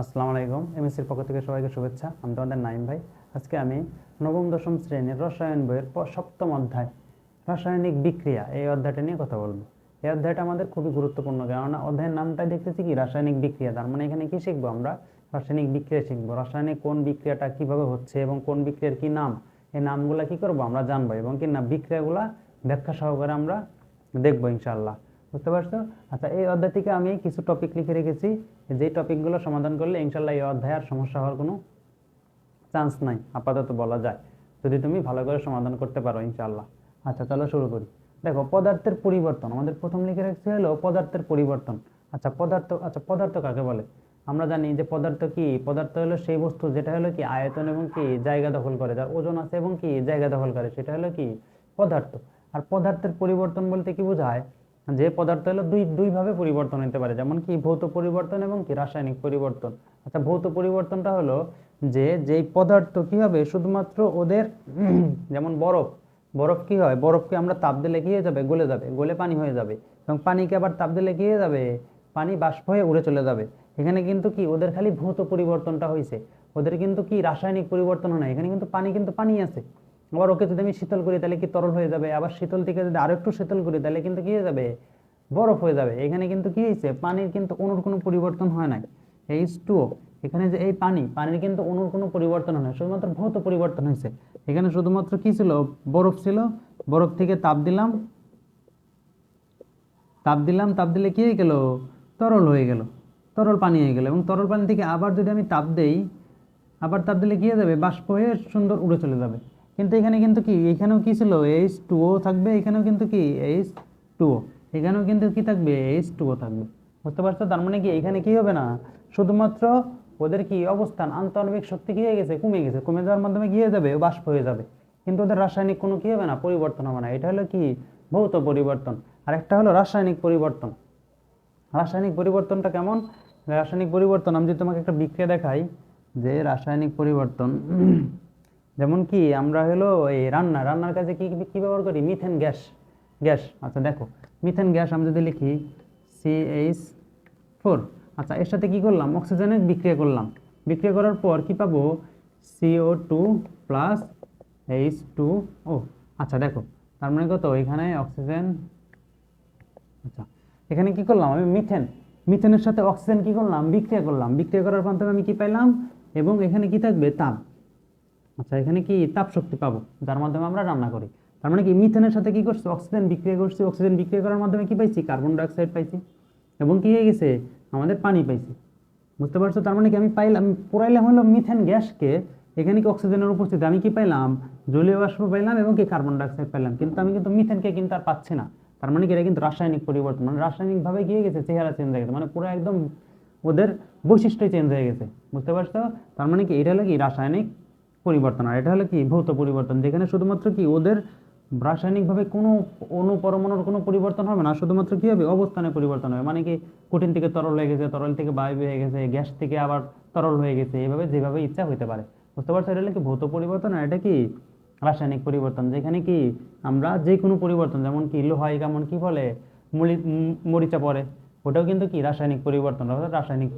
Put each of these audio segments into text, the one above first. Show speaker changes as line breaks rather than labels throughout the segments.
আসসালামু আলাইকুম। এমএসসির পক্ষ থেকে সবাইকে শুভেচ্ছা। আমি তোমাদের নাইম ভাই। আজকে আমি নবম দশম শ্রেণীর রসায়ন বইয়ের সপ্তম অধ্যায় রাসায়নিক বিক্রিয়া এই অধ্যায়টা নিয়ে কথা বলবো। এই অধ্যায়টা আমাদের খুবই গুরুত্বপূর্ণ, কেননা অধ্যায়ের নামটাই দেখতেছি কি রাসায়নিক বিক্রিয়া। তার মানে এখানে কি শিখবো আমরা? রাসায়নিক বিক্রিয়া শিখবো। রাসায়নিক কোন বিক্রিয়াটা কিভাবে হচ্ছে এবং কোন বিক্রিয়ার কি নাম, এই নামগুলা কি করবো আমরা জানবো, এবং কি না বিক্রিয়াগুলা ব্যাখ্যা সহকারে আমরা দেখবো ইনশাআল্লাহ। বুঝতে পারছো? আচ্ছা, এই অধ্যায় থেকে আমি কিছু টপিক লিখে রেখেছি, যে টপিকগুলো সমাধান করলে ইনশাআল্লাহ এই অধ্যায় আর সমস্যা হওয়ার কোনো চান্স নাই, আপাতত বলা যায়, যদি তুমি ভালো করে সমাধান করতে পারো ইনশাআল্লাহ। আচ্ছা, চলো শুরু করি। দেখো, পদার্থের পরিবর্তন আমাদের প্রথম লিখে রাখতে হলো পদার্থের পরিবর্তন। পদার্থ কাকে বলে? আমরা জানি যে পদার্থ কি, পদার্থ হলো সেই বস্তু যেটা হলো কি আয়তন এবং কি জায়গা দখল করে, যার ওজন আছে এবং কি জায়গা দখল করে, সেটা হলো কি পদার্থ। আর পদার্থের পরিবর্তন বলতে কি বোঝায়? যে পদার্থ হলো দুই ভাবে পরিবর্তন হতে পারে, যেমন কি ভৌত পরিবর্তন এবং কি রাসায়নিক পরিবর্তন। আচ্ছা, ভৌত পরিবর্তনটা হলো যে যেই পদার্থ কি হবে শুধুমাত্র ওদের যেমন বরফ, বরফ কি হয়, বরফকে আমরা তাপ দিলে কি হয়ে যাবে, গলে যাবে, গলে পানি হয়ে যাবে। এবং পানিকে আবার তাপ দিলে কি হয়ে যাবে, পানি বাষ্প হয়ে উড়ে চলে যাবে। এখানে কিন্তু কি ওদের খালি ভৌত পরিবর্তনটা হয়েছে, ওদের কিন্তু কি রাসায়নিক পরিবর্তন হয় না। এখানে কিন্তু পানি আছে। আবার ওকে যদি আমি শীতল করি তাহলে কি তরল হয়ে যাবে, আবার শীতল থেকে যদি আরো একটু শীতল করি তাহলে কিন্তু কি হয়ে যাবে, বরফ হয়ে যাবে। এখানে কিন্তু কি হয়েছে, পানির কিন্তু অণুর কোনো পরিবর্তন হয় নাই। H2O, এখানে যে এই পানির কিন্তু অণুর কোনো পরিবর্তন হয় না, শুধুমাত্র ভৌত পরিবর্তন হয়েছে। এখানে শুধুমাত্র কি ছিল, বরফ ছিল, বরফ থেকে তাপ দিলাম, তাপ দিলে কি হয়ে গেল, তরল হয়ে গেল, তরল পানি হয়ে গেল। এবং তরল পানি থেকে আবার যদি আমি তাপ দেই, আবার তাপ দিলে কি হয়ে যাবে, বাষ্প হয়ে সুন্দর উড়ে চলে যাবে। কিন্তু এখানে কিন্তু কি, এখানেও কি ছিল, H2O থাকবে, এখানেও কিন্তু কি H2O, এখানেও কিন্তু কি থাকবে, H2O থাকবে। বুঝতে পারছো? তার মানে কি এখানে কি হবে না, শুধুমাত্র ওদের কি অবস্থান, আন্তঃআণবিক শক্তি কি হয়ে গেছে, কমে গেছে, কমে যাওয়ার মাধ্যমে কি হয়ে যাবে, বাষ্প হয়ে যাবে। কিন্তু ওদের রাসায়নিক কোনো কি হবে না, পরিবর্তন হবে না। এটা হলো কি ভৌত পরিবর্তন। আর একটা হলো রাসায়নিক পরিবর্তন। রাসায়নিক পরিবর্তনটা কেমন? রাসায়নিক পরিবর্তন আমি যদি তোমাকে একটা বিক্রিয়া দেখাই, যে রাসায়নিক পরিবর্তন যেমন কি আমরা হলো এই রান্নার কাজে কি কি ব্যবহার করি, মিথেন গ্যাস। আচ্ছা দেখো, মিথেন গ্যাস আমি যদি লিখি CH4, আচ্ছা এর সাথে কি করলাম, অক্সিজেনের বিক্রিয়া করলাম, বিক্রিয়া করার পর কি পাবো, CO2 প্লাস H2O। আচ্ছা দেখো, তার মানে কত, এখানে অক্সিজেন, আচ্ছা এখানে কি করলাম আমি, মিথেনের সাথে অক্সিজেন কি করলাম, বিক্রিয়া করলাম, বিক্রিয়া করার মাধ্যমে আমি কি পাইলাম, এবং এখানে কি থাকবে, তাপ। আচ্ছা, এখানে কি তাপ শক্তি পাবো, যার মাধ্যমে আমরা রান্না করি। তার মানে কি মিথেনের সাথে কি করছি, অক্সিজেন বিক্রিয়া করছি, অক্সিজেন বিক্রিয়া করার মাধ্যমে কি পাইছি, কার্বন ডাইঅক্সাইড পাইছি, এবং কি হয়ে গেছে, আমাদের পানি পাইছি। বুঝতে পারছো? তার মানে কি আমি পাইলাম, পুরাইলাম হলো মিথেন গ্যাসকে, এখানে কি অক্সিজেনের উপস্থিতি আমি কি পাইলাম, জলীয় বাষ্প পাইলাম এবং কি কার্বন ডাইঅক্সাইড পাইলাম, কিন্তু আমি কিন্তু মিথেনকে কিন্তু আর পাচ্ছি না। তার মানে কি এটা কিন্তু রাসায়নিক পরিবর্তন, মানে রাসায়নিক ভাবে গিয়ে গেছে, চেহারা চেঞ্জ হয়ে গেছে, মানে পুরো একদম ওদের বৈশিষ্ট্য চেঞ্জ হয়ে গেছে। বুঝতে পারছো? তার মানে কি এটা হলো কি রাসায়নিক পরিবর্তন, আর এটা হলো কি ভৌত পরিবর্তন, যেখানে শুধুমাত্র কি ওদের রাসায়নিকভাবে কোনো অণু পরমাণুর কোনো পরিবর্তন হবে না, শুধুমাত্র কি হবে, অবস্থানে পরিবর্তন হবে। মানে কি কঠিন থেকে তরল হয়ে গেছে, তরল থেকে বায়ু হয়ে গেছে, গ্যাস থেকে আবার তরল হয়ে গেছে, এইভাবে যেভাবে ইচ্ছা হতে পারে। বুঝতে পারছো? এটা হলো কি ভৌত পরিবর্তন, আর এটা কি রাসায়নিক পরিবর্তন, যেখানে কি আমরা যে কোনো পরিবর্তন, যেমন কি লোহায় কেমন কি বলে মরিচা পড়ে, ওটাও কিন্তু কি রাসায়নিক পরিবর্তন, অর্থাৎ রাসায়নিক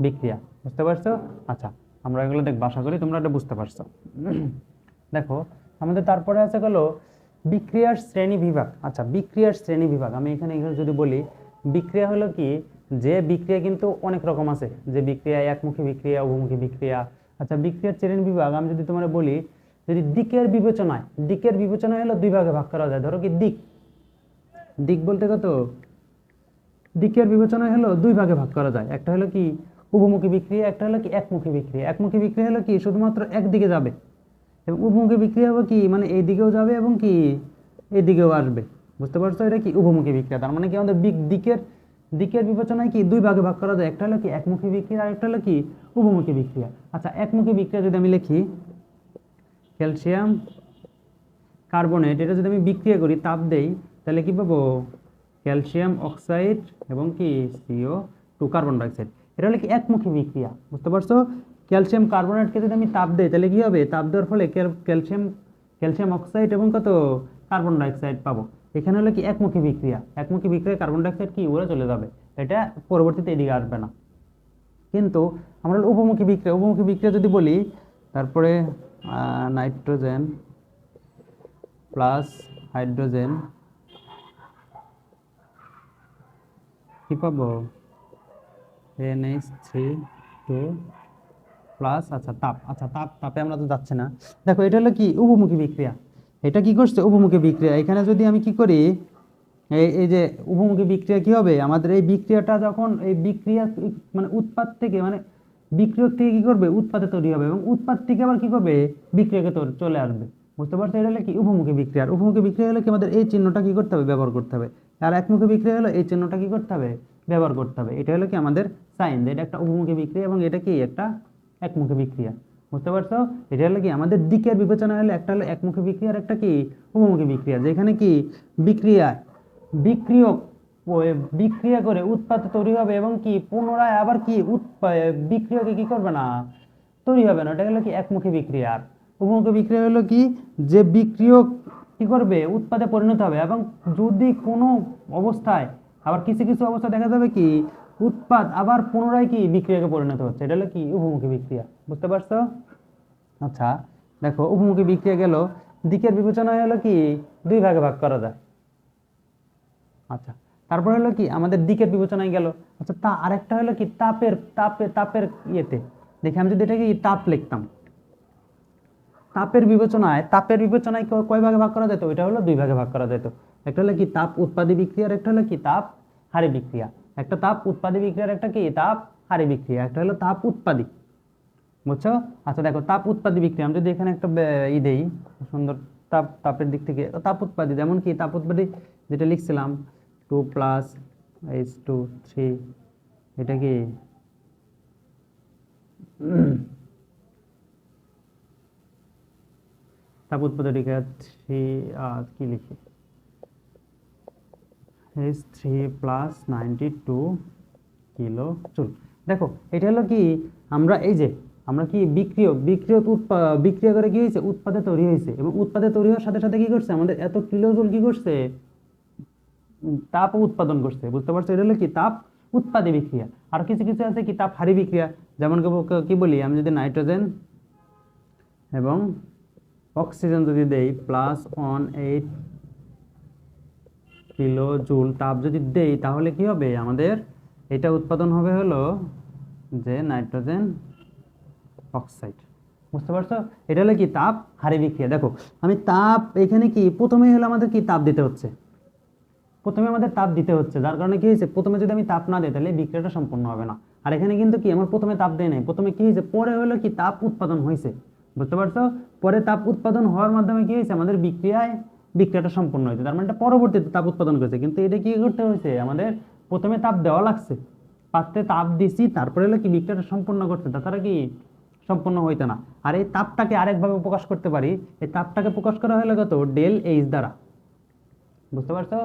বিক্রিয়া। বুঝতে পারছো? আচ্ছা, আমরা এগুলো দেখ, আশা করি তোমরা এটা বুঝতে পারছো। দেখো, আমাদের তারপরে আছে হলো বিক্রিয়ার শ্রেণী বিভাগ। আচ্ছা, বিক্রিয়ার শ্রেণী বিভাগ আমি এখানে যদি বলি, বিক্রিয়া হলো কি, যে বিক্রিয়া কিন্তু অনেক রকম আছে, যে বিক্রিয়া একমুখী বিক্রিয়া, উভমুখী বিক্রিয়া। আচ্ছা, বিক্রিয়ার শ্রেণী বিভাগ আমি যদি তোমার বলি, যদি দিকের বিবেচনায় হলো দুই ভাগে ভাগ করা যায়। ধরো কি দিক বলতে কত, দিকের বিবেচনায় হলো দুই ভাগে ভাগ করা যায়। একটা হলো কি উভমুখী বিক্রিয়া, একটা হলো কি একমুখী বিক্রিয়া। একমুখী বিক্রিয়া হলো কি শুধুমাত্র একদিকে যাবে, এবং উভমুখী বিক্রিয়া হবে কি, মানে এই দিকেও যাবে এবং কি এই দিকেও আসবে। বুঝতে পারছো? এটা কি উভমুখী বিক্রিয়া। তার মানে কি আমাদের দিকের বিবেচনায় কি দুই ভাগে ভাগ করা যায়, একটা হলো কি একমুখী বিক্রিয়া, আর একটা হলো কি উভমুখী বিক্রিয়া। আচ্ছা, একমুখী বিক্রিয়া যদি আমি লিখি, ক্যালসিয়াম কার্বনেট, এটা যদি আমি বিক্রিয়া করি, তাপ দেই, তাহলে কি পাবো, ক্যালসিয়াম অক্সাইড এবং কি CO2 কার্বন ডাইঅক্সাইড। এটা হলো কি একমুখী বিক্রিয়া। বুঝতে পারছো? ক্যালসিয়াম কার্বনেটকে যদি আমি তাপ দেই, তাহলে কি হবে, তাপ দেওয়ার ফলে ক্যালসিয়াম অক্সাইড এবং কত কার্বন ডাইঅক্সাইড পাবো। এখানে হলো কি একমুখী বিক্রিয়া, কার্বন ডাইঅক্সাইড কি উড়ে চলে যাবে, এটা পরবর্তীতে এদিকে আসবে না। কিন্তু আমরা উপমুখী বিক্রিয়া যদি বলি, তারপরে নাইট্রোজেন প্লাস হাইড্রোজেন কি পাবো, NH3 প্লাস তাপে আমরা তো যাচ্ছে না। দেখো এটা হলো কি উপমুখী বিক্রিয়া, এটা কি করছে উপমুখী বিক্রিয়া। এখানে যদি আমি কি করি, এই যে উপমুখী বিক্রিয়া কি হবে, আমাদের এই বিক্রিয়াটা যখন এই বিক্রিয়া মানে উৎপাদ থেকে মানে বিক্রিয়ক থেকে কি করবে, উৎপাদে তৈরি হবে এবং উৎপাদ থেকে আবার কি করবে, বিক্রিয়াকে চলে আসবে। বুঝতে পারছো, এটা হলো কি উপমুখী বিক্রিয়া। আর উপমুখী বিক্রিয়া হলে কি আমাদের এই চিহ্নটা কি করতে হবে, ব্যবহার করতে হবে। আর একমুখী বিক্রিয়া হলো এই চিহ্নটা কি করতে হবে, ব্যবহার করতে হবে। এটা হলো কি আমাদের সাইন, এটা একটা উপমুখী বিক্রিয়া এবং এটা কি একটা একমুখী বিক্রিয়া। বুঝতে পারছো, এটা হলো কি আমাদের দিকের বিবেচনা হলে একটা হলো একমুখী বিক্রিয়া আর একটা কি উপমুখী বিক্রিয়া, যেখানে কি বিক্রিয়ক বিক্রিয়া করে উৎপাদ তৈরি হবে এবং কি পুনরায় আবার কি বিক্রিয়কে কি করবে না, তৈরি হবে না। এটা হলো কি একমুখী বিক্রিয়া। আর উপমুখী বিক্রিয়া হলো কি, যে বিক্রিয়ক কি করবে, উৎপাদে পরিণত হবে এবং যদি কোনো অবস্থায় আবার কিছু কিছু অবস্থা দেখা যাবে কি উৎপাদ আবার পুনরায় কি বিক্রিয়াকে পরিণত হচ্ছে, এটা হলো কি উপমুখী বিক্রিয়া। বুঝতে পারছো? আচ্ছা দেখো, উপমুখী বিক্রিয়া গেল, দিকের বিবেচনা হলো কি দুই ভাগে ভাগ করা যায়। আচ্ছা তারপরে হলো কি আমাদের দিকের বিবেচনায় গেল। আচ্ছা আরেকটা হলো কি তাপের ইয়েতে দেখি, আমি যদি এটাকে তাপ লিখতাম, তাপের বিবেচনায় কয় ভাগে ভাগ করা যেত, এটা হলো দুই ভাগে ভাগ করা যেত। একটা হলো কি তাপ উৎপাদী বিক্রিয়া আর একটা হলো কি তাপ হারি বিক্রিয়া। একটা তাপ উৎপাদী বিক্রিয়ার একটা কি তাপ হারি বিক্রিয়া, একটা হলো তাপ উৎপাদী। বুঝছো? আচ্ছা দেখো, তাপ উৎপাদী বিক্রিয়া আমি যদি এখানে একটা দেই সুন্দর, তাপের দিক থেকে তাপ উৎপাদী, যেমন কি তাপ উৎপাদী যেটা লিখছিলাম 2 + H2 3, এটা কি তাপ উৎপাদী বিক্রিয়া 3 কি লিখি, H3 + 92 কিলো জুল। দেখো এটা হলো কি আমরা কি বিক্রিয়ক বিক্রিয়া করে কি হয়েছে, উৎপাদে তৈরি হয়েছে এবং উৎপাদে তৈরি হওয়ার সাথে সাথে কি করছে, আমাদের এত কিলো জুল কি করছে, তাপ উৎপাদন করছে। বুঝতে পারছো, এটা হলো কি তাপ উৎপাদী বিক্রিয়া। আর কিছু কিছু আছে কি তাপ হারি বিক্রিয়া, যেমন কি বলি, আমি যদি নাইট্রোজেন এবং অক্সিজেন যদি দেই +18 কিলো জুল তাপ যদি দেই, তাহলে কি হবে, আমাদের এটা উৎপাদন হবে হলো যে নাইট্রোজেন অক্সাইড। বুঝতে পারছো, এটা হলো কি তাপ হারি বিক্রিয়া। দেখো আমি তাপ এখানে কি প্রথমে হলো আমাদের কি তাপ দিতে হচ্ছে, যার কারণে কি হয়েছে, প্রথমে যদি আমি তাপ না দিই তাহলে বিক্রিয়াটা সম্পূর্ণ হবে না। আর এখানে কিন্তু কি আমার প্রথমে তাপ দেয় নাই, প্রথমে কি হয়েছে, পরে হলো কি তাপ উৎপাদন হয়েছে। বুঝতে পারছো, পরে তাপ উৎপাদন হওয়ার মাধ্যমে কি হয়েছে, আমাদের বিক্রিয়াটা সম্পূর্ণ হয়েছে। তার মানে এটা পরবর্তীতে তাপ উৎপাদন করেছে, কিন্তু এটা কি করতে হয়েছে, আমাদের প্রথমে তাপ দেওয়া লাগছে, পাত্রে তাপ দিছি, তারপরে হলো কি বিক্রিয়াটা সম্পূর্ণ করছে, তাছাড়া কি সম্পূর্ণ হইতো না। আর এই তাপটাকে আরেকভাবে প্রকাশ করতে পারি, এই তাপটাকে প্রকাশ করা হলো কত, ΔH দ্বারা। বুঝতে পারছো,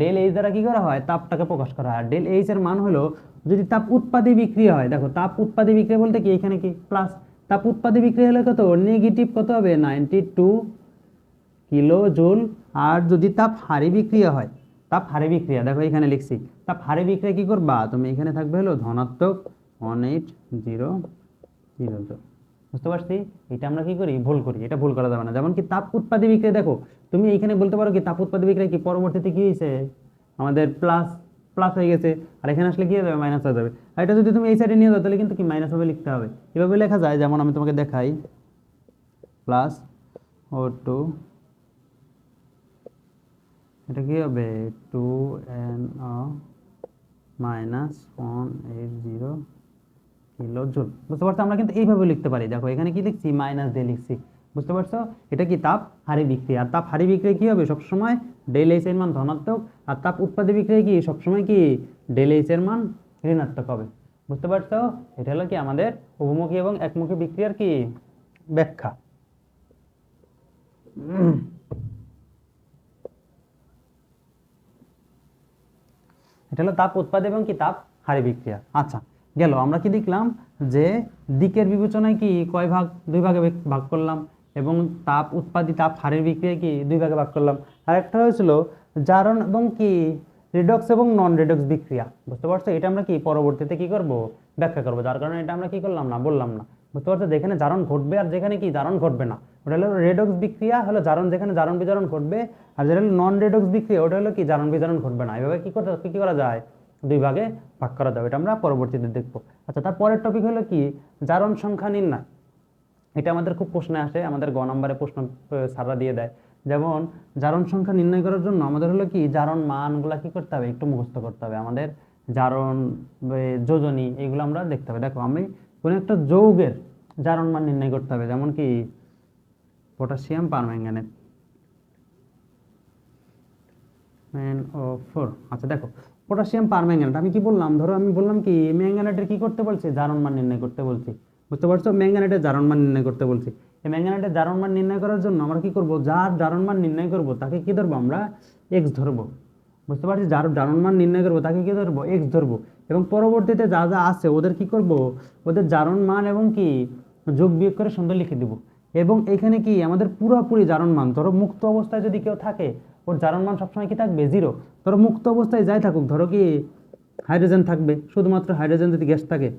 ΔH দ্বারা কি করা হয়, তাপটাকে প্রকাশ করা হয়। ΔH এর মান হলো, যদি তাপ উৎপাদী বিক্রিয়া হয়, দেখো তাপ উৎপাদী বিক্রিয়া বলতে কি, এখানে কি প্লাস, তাপ উৎপাদী বিক্রিয়া হলে কত, নেগেটিভ কত হবে, 92 কিলো জুল। আর যদি তাপ হারি বিক্রিয়া হয়, তাপ হারি বিক্রিয়া দেখো এখানে লিখছি, তাপ হারি বিক্রিয়া কি করবা তুমি, এখানে থাকবে হলো ধনাত্মক 180 কিলো জুল। বুঝতে পারছি, এটা আমরা কি করি, ভুল করি, এটা ভুল করা যাবে না। যেমন কি তাপ উৎপাদী বিক্রিয়া, দেখো তুমি এইখানে বলতে পারো কি তাপ উৎপাদী বিক্রিয়া কি পরবর্তীতে কি হয়েছে, আমাদের প্লাস হয়ে গেছে, আর এখানে আসলে কি হয়ে যাবে, মাইনাস হয়ে যাবে। আর এটা যদি তুমি এই সাইডে নিয়ে যাও তাহলে কিন্তু কি মাইনাস ভাবে লিখতে হবে। এভাবে লেখা যায়, যেমন আমি তোমাকে দেখাই, +O2, এটা কি হবে 2NO -180 কিলো জুল। বুঝতে পারছো, আমরা কিন্তু এইভাবে লিখতে পারি। দেখো এখানে কি লিখছি, মাইনাস দিয়ে লিখছি। বুঝতে পারছো, এটা কি তাপ হারি বিক্রিয়া। আর তাপ হারি বিক্রিয়া কি হবে, সবসময় ΔH এর মান ধনাত্মক, আর তাপ উৎপাদী বিক্রিয়া কি সবসময় কি ΔH এর মান ঋণাত্মক হবে। বুঝতে পারছো, এটা হলো কি আমাদের বহুমুখী এবং একমুখী বিক্রিয়ার কি ব্যাখ্যা। এটা হলো তাপ উৎপাদ এবং কি তাপ হারি বিক্রিয়া। আচ্ছা গেল, আমরা কি দেখলাম যে দিকের বিবেচনায় কি কয় ভাগ, দুই ভাগে ভাগ করলাম, এবং তাপ উৎপাদী তাপ হারির বিক্রিয়া কি দুই ভাগে ভাগ করলাম। আর একটা হয়েছিল জারণ এবং কি রিডক্স এবং নন রিডক্স বিক্রিয়া, বুঝতে পারছো? এটা আমরা কি পরবর্তীতে কি করব, ব্যাখ্যা করব, যার কারণে এটা আমরা কি করলাম না, বললাম না, বুঝতে পারছো? যেখানে জারণ ঘটবে আর যেখানে কি জারণ ঘটবে না, ওটা হলো রেডক্স বিক্রিয়া, হলো জারণ, যেখানে জারণ বিজারণ ঘটবে। আর যেটা হলো নন রেডক্স বিক্রিয়া, ওটা হলো কি জারণ বিজারণ ঘটবে না। এভাবে কি করা যায়, দুই ভাগে ভাগ করা যাবে। এটা আমরা পরবর্তীতে দেখবো। আচ্ছা, তারপরের টপিক হলো কি, জারণ সংখ্যা নির্ণয়। এটা আমাদের খুব প্রশ্নে আসে, আমাদের গ নম্বরে প্রশ্ন সারা দিয়ে দেয়। যেমন জারণ সংখ্যা নির্ণয় করার জন্য আমাদের হলো কি, জারণ মানগুলা কি করতে হবে, একটু মুখস্থ করতে হবে। আমাদের জারণ, যোজনী, এগুলো আমরা দেখতে হবে। দেখো, আমি কোনো একটা যৌগের জারণ মান নির্ণয় করতে হবে, যেমন কি পটাশিয়াম পারম্যাঙ্গানেট MnO4। আচ্ছা দেখো, পটাশিয়াম পারম্যাঙ্গানেট আমি কি বললাম, ধরো আমি বললাম কি ম্যাঙ্গানেটের কি করতে বলছি, জারণ মান নির্ণয় করতে বলছি, বুঝতে পারছো? ম্যাঙ্গানেটের জারণ মান নির্ণয় করতে বলছি। এই ম্যাঙ্গানেটের জারণ মান নির্ণয় করার জন্য আমরা কি করব, যার জারণ মান নির্ণয় করব তাকে কি ধরবো, আমরা এক্স ধরবো, বুঝতে পারছি? যার জারণ মান নির্ণয় করবো তাকে কি ধরবো, এক্স ধরবো। এবং পরবর্তীতে যা যা আছে ওদের কি করব, ওদের জারণ মান এবং কি যোগ বিয়োগ করে সুন্দর লিখে দিব। এবং এখানে কি আমাদের পুরোপুরি জারণ মান, ধরো মুক্ত অবস্থায় যদি কেউ থাকে, ওর জারণ মান সবসময় কি থাকবে, জিরো। ধরো মুক্ত অবস্থায় যাই থাকুক, ধরো কি হাইড্রোজেন থাকবে, শুধুমাত্র হাইড্রোজেন যদি গ্যাস থাকে,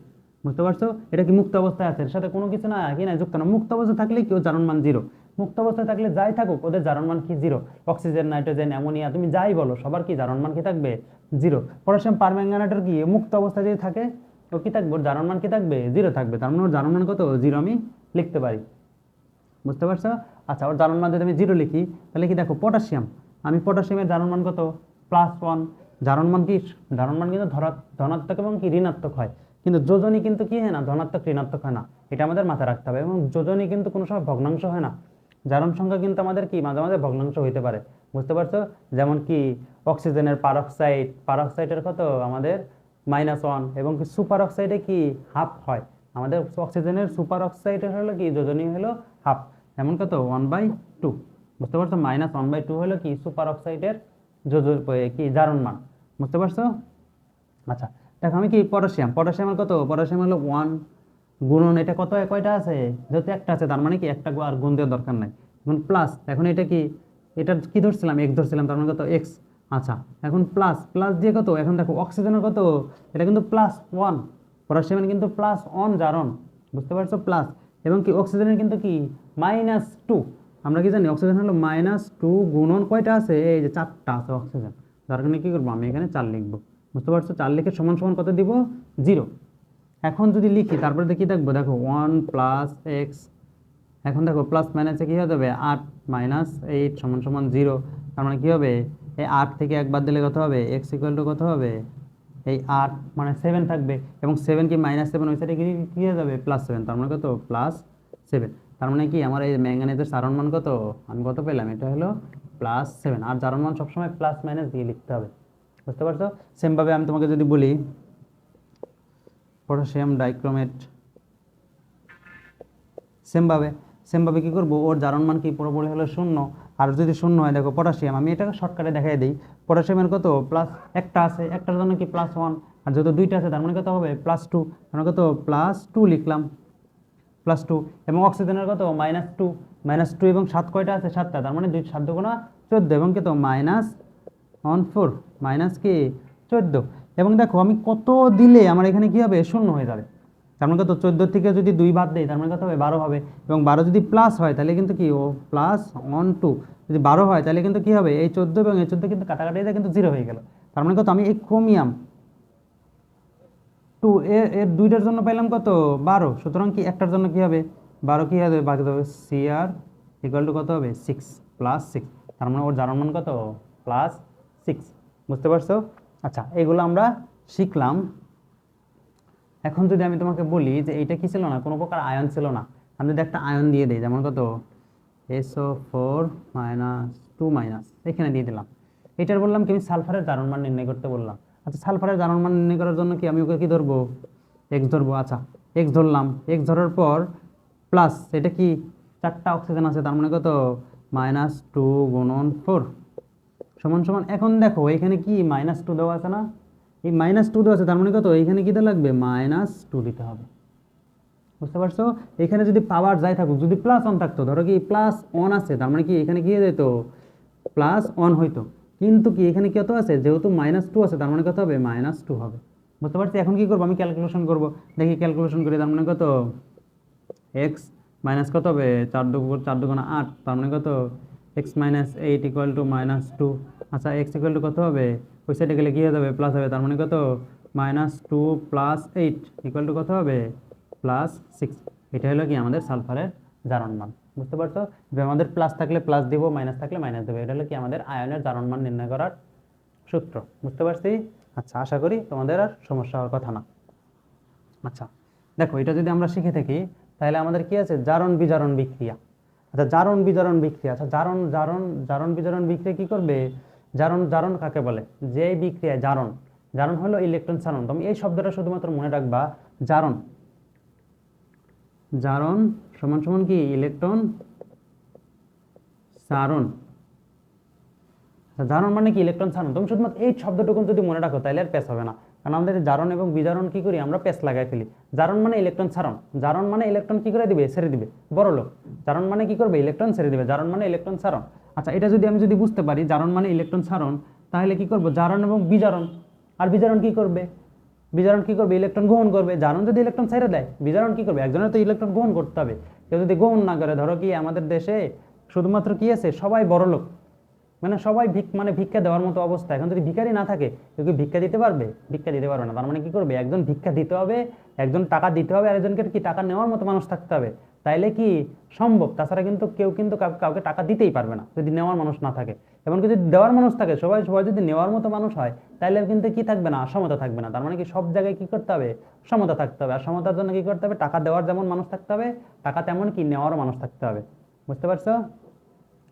বুঝতে পারছো? এটা কি মুক্ত অবস্থায় আছে, এর সাথে কোনো কিছু না কি না যুক্ত না। মুক্ত অবস্থায় থাকলে কেউ জারণ মান জিরো। মুক্ত অবস্থায় থাকলে যাই থাকুক ওদের জারণ মান কি জিরো। অক্সিজেন, নাইট্রোজেন, অ্যামোনিয়া, তুমি যাই বলো, সবার কি জারণ মান কি থাকবে, জিরো। পটাশিয়াম পারম্যাঙ্গানেটের কি মুক্ত অবস্থায় যদি থাকে, ও কি থাকবে, ওর জারণ মান কি থাকবে, জিরো থাকবে। তার মানে ওর জারণ মান কত, জিরো আমি লিখতে পারি, বুঝতে পারছো? আচ্ছা, ওর জারণ মান যদি আমি জিরো লিখি, তাহলে কি দেখো পটাশিয়াম, আমি পটাশিয়ামের জারণ মান কত, +1। জারণ মান কি, জারণ মান কিন্তু ধনাত্মক এবং কি ঋণাত্মক হয়, কিন্তু যোজনী কিন্তু কি হয় না, ধনাত্মক ঋণাত্মক হয় না। এটা আমাদের মাথায় রাখতে হবে। এবং যোজনী কিন্তু কোনো সময় ভগ্নাংশ হয় না। জারণ সংখ্যা কিন্তু আমাদের কি মাঝে মাঝে ভগ্নাংশ হইতে পারে, বুঝতে পারছো? যেমন কি অক্সিজেনের পারক্সাইডের কত আমাদের -1, এবং কি সুপার অক্সাইডে কি হাফ হয়। আমাদের অক্সিজেনের সুপার অক্সাইডের হলো কি যোজনী হলো হাফ, এমন কত 1/2, বুঝতে পারছো? -1/2 হলো কি সুপার অক্সাইডের কি জারণ মান, বুঝতে পারছো? আচ্ছা দেখো, আমি কি পটাশিয়ামের কত, পটাশিয়াম হলো 1 গুণন, এটা কত, কয়টা আছে, যেহেতু একটা আছে তার মানে কি একটা আর গুণ দেওয়ার দরকার নাই। এখন প্লাস, এখন এটা কি, এটা কি ধরছিলাম, এক্স ধরছিলাম, তার মানে কত এক্স। আচ্ছা, এখন প্লাস প্লাস দিয়ে কত, এখন দেখো অক্সিজেনের কত, এটা কিন্তু +1, পটাশিয়ামের কিন্তু +1 জারণ, বুঝতে পারছো? প্লাস, এবং কি অক্সিজেনের কিন্তু কি -2। আমরা কি জানি অক্সিজেন হলো -2 গুণন কয়টা আছে, এই যে 4টা আছে অক্সিজেন, যার কারণে কি করবো, আমি এখানে 4 লিখবো, বুঝতে পারছো? 4 লিখে সমান সমান কত দিব, 0। এখন যদি লিখি তারপরে দেখি, দেখবো দেখো 1 + x, এখন দেখো প্লাস মাইনাসে কি হয়ে যাবে, 8 - 8 = 0। তার মানে কি হবে, এই 8 থেকে 1 বাদ দিলে কত হবে, x = কত হবে, এই 8 মানে 7 থাকবে, এবং 7 কি -7 ওই সাইডে কি হয়ে যাবে, +7, তার মানে কত +7। তার মানে কি আমার এই ম্যাঙ্গানিজের জারণ মান কত, আমি কত পেলাম, এটা হলো +7। আর জারণ মান সবসময় প্লাস মাইনাস দিয়ে লিখতে হবে, বুঝতে পারছো? সেমভাবে আমি তোমাকে যদি বলি পটাশিয়াম ডাইক্রোমেট, সেমভাবে কি করব, ওর জারণ মান কি পুরোপুরি হলো 0। আর যদি 0 হয়, দেখো পটাশিয়াম, আমি এটাকে শর্টকাটে দেখাই দিই। পটাশিয়ামের কত প্লাস, একটা আছে, একটার জন্য কি +1, আর যেহেতু দুইটা আছে তার মানে কত হবে +2, তার মানে কত +2 লিখলাম, +2। এবং অক্সিজেনের কত -2, -2 এবং 7 কয়টা আছে, 7টা, তার মানে 2 7 × 14, এবং কত -14 মাইনাস কি 14। এবং দেখো আমি কত দিলে আমার এখানে কি হবে, 0 হয়ে যাবে। তার মানে কত, 14 থেকে যদি 2 বাদ দেয় তার মানে কত হবে, 12 হবে। এবং 12 যদি প্লাস হয় তাহলে কিন্তু কি, ও +12 যদি 12 হয় তাহলে কিন্তু কি হবে, এই 14 এবং এই 14 কিন্তু কাটাকাটি দিয়ে কিন্তু 0 হয়ে গেল। তার মানে কত, আমি এই ক্রোমিয়াম 2 এর দুইটার জন্য পাইলাম কত, 12। সুতরাং কি একটার জন্য কি হবে, 12 কি হবে, বাকি হবে Cr = কত হবে, 6 +6। তার মানে ওর জারণ মান কত, +6, বুঝতে পারছো? আচ্ছা, এগুলো আমরা শিখলাম। এখন যদি আমি তোমাকে বলি যে এইটা কি ছিল না, কোনো প্রকার আয়ন ছিল না, আমি যদি একটা আয়ন দিয়ে দিই, যেমন কত SO4 - 2 এখানে দিয়ে দিলাম। এটার বললাম কি, আমি সালফারের জারণ মান নির্ণয় করতে বললাম। আচ্ছা, সালফারের জারণ মান নির্ণয় করার জন্য কি আমি ওকে কি ধরবো, এক্স ধরবো। আচ্ছা, এক্স ধরলাম, এক্স ধরার পর প্লাস, এটা কি 4টা অক্সিজেন আছে, তার মানে কত -2 × 4 সমান। এখন দেখো এখানে কি -2 দেওয়া আছে না, এই -2 দেওয়া আছে, তার মানে কত, এইখানে কি দিতে লাগবে, -2 দিতে হবে, বুঝতে পারছো? এখানে যদি পাওয়ার যাই থাকুক, যদি +1 থাকতো, ধরো কি +1 আছে, তার মানে কি এখানে কি হয়ে যেত, +1 হইতো। কিন্তু কি এখানে কত আছে, যেহেতু -2 আছে তার মানে কত হবে, -2 হবে। বুঝতে পারছি? এখন কি করবো, আমি ক্যালকুলেশন করব, দেখি ক্যালকুলেশন করি, তার মানে কত, এক্স মাইনাস কত হবে, 4 × 8, তার মানে কত, এক্স মাইনাস 8 ইকুয়াল টু -2। আচ্ছা এক্স ইকুয়াল টু কত হবে, ওই সাইডে গেলে কি হয়ে যাবে, প্লাস হবে, তার মানে কত, -2 + 8 ইকুয়াল টু কত হবে, +6। এটা হলো কি আমাদের সালফারের জারণ মান। বুঝতে পারছো? যে আমাদের প্লাস থাকলে প্লাস দিব, মাইনাস থাকলে মাইনাস দেবো। এটা হলো কি আমাদের আয়নের জারণ মান নির্ণয় করার সূত্র। বুঝতে পারছি? আচ্ছা, আশা করি তোমাদের আর সমস্যা হওয়ার কথা না। আচ্ছা দেখো, এটা যদি আমরা শিখে থাকি তাহলে আমাদের কি আছে, জারণ বিজারণ বিক্রিয়া। আচ্ছা জারণ বিজারণ বিক্রিয়া, আচ্ছা জারণ জারণ জারণ বিজারণ বিক্রিয়া কি করবে, জারণ জারণ কাকে বলে, যে বিক্রিয়া জারণ, জারণ হলো ইলেকট্রন ছাড়ন। তুমি এই শব্দটা শুধুমাত্র মনে রাখবা, জারণ, জারণ সমান সমান কি, ইলেকট্রন ছাড়ন। জারণ মানে কি, ইলেকট্রন ছাড়ন। তুমি শুধুমাত্র এই শব্দটুকু যদি মনে রাখো তাহলে আর পেস হবে না, কারণ আমাদের জারণ এবং বিজারণ কি করি আমরা, পেস লাগাই ফেলি। জারণ মানে ইলেকট্রন ছাড়ন, জারণ মানে ইলেকট্রন কি করে দিবে, ছেড়ে দিবে, বড় লোক। জারণ মানে কি করবে, ইলেকট্রন ছেড়ে দিবে, জারণ মানে ইলেকট্রন ছাড়ন। আচ্ছা এটা যদি আমি যদি বুঝতে পারি জারণ মানে ইলেকট্রন ছাড়ন, তাহলে কি করব, জারণ এবং বিজারণ। আর বিজারণ কি করবে, বিজারণ কি করবে, ইলেকট্রন গ্রহণ করবে। জারণ যদি ইলেকট্রন ছেড়ে দেয়, বিজারণ কি করবে, একজনের তো ইলেকট্রন গ্রহণ করতে হবে। কেউ যদি গ্রহণ না করে, ধরো কি আমাদের দেশে শুধুমাত্র কি আছে, সবাই বড় লোক, মানে সবাই মানে ভিক্ষা দেওয়ার মতো অবস্থা। এখন যদি ভিখারি না থাকে, কেউ কি ভিক্ষা দিতে পারবে, ভিক্ষা দিতে পারবে না। তার মানে কি করবে, একজন ভিক্ষা দিতে হবে, একজন টাকা দিতে হবে, আর একজনকে কি টাকা নেওয়ার মতো মানুষ থাকতে হবে, তাইলে কি সম্ভব। তাছাড়া কিন্তু কেউ কিন্তু কাউকে টাকা দিতেই পারবে না যদি নেওয়ার মানুষ না থাকে। এবং যদি দেওয়ার মানুষ থাকে, সবাই সবাই যদি নেওয়ার মতো মানুষ হয়, তাহলে কিন্তু কি থাকবে না, সমতা থাকবে না। তার মানে কি সব জায়গায় কি করতে হবে, সমতা থাকতে হবে। আর সমতার জন্য কি করতে হবে, টাকা দেওয়ার যেমন মানুষ থাকতে হবে, টাকা তেমন কি নেওয়ারও মানুষ থাকতে হবে। বুঝতে পারছো?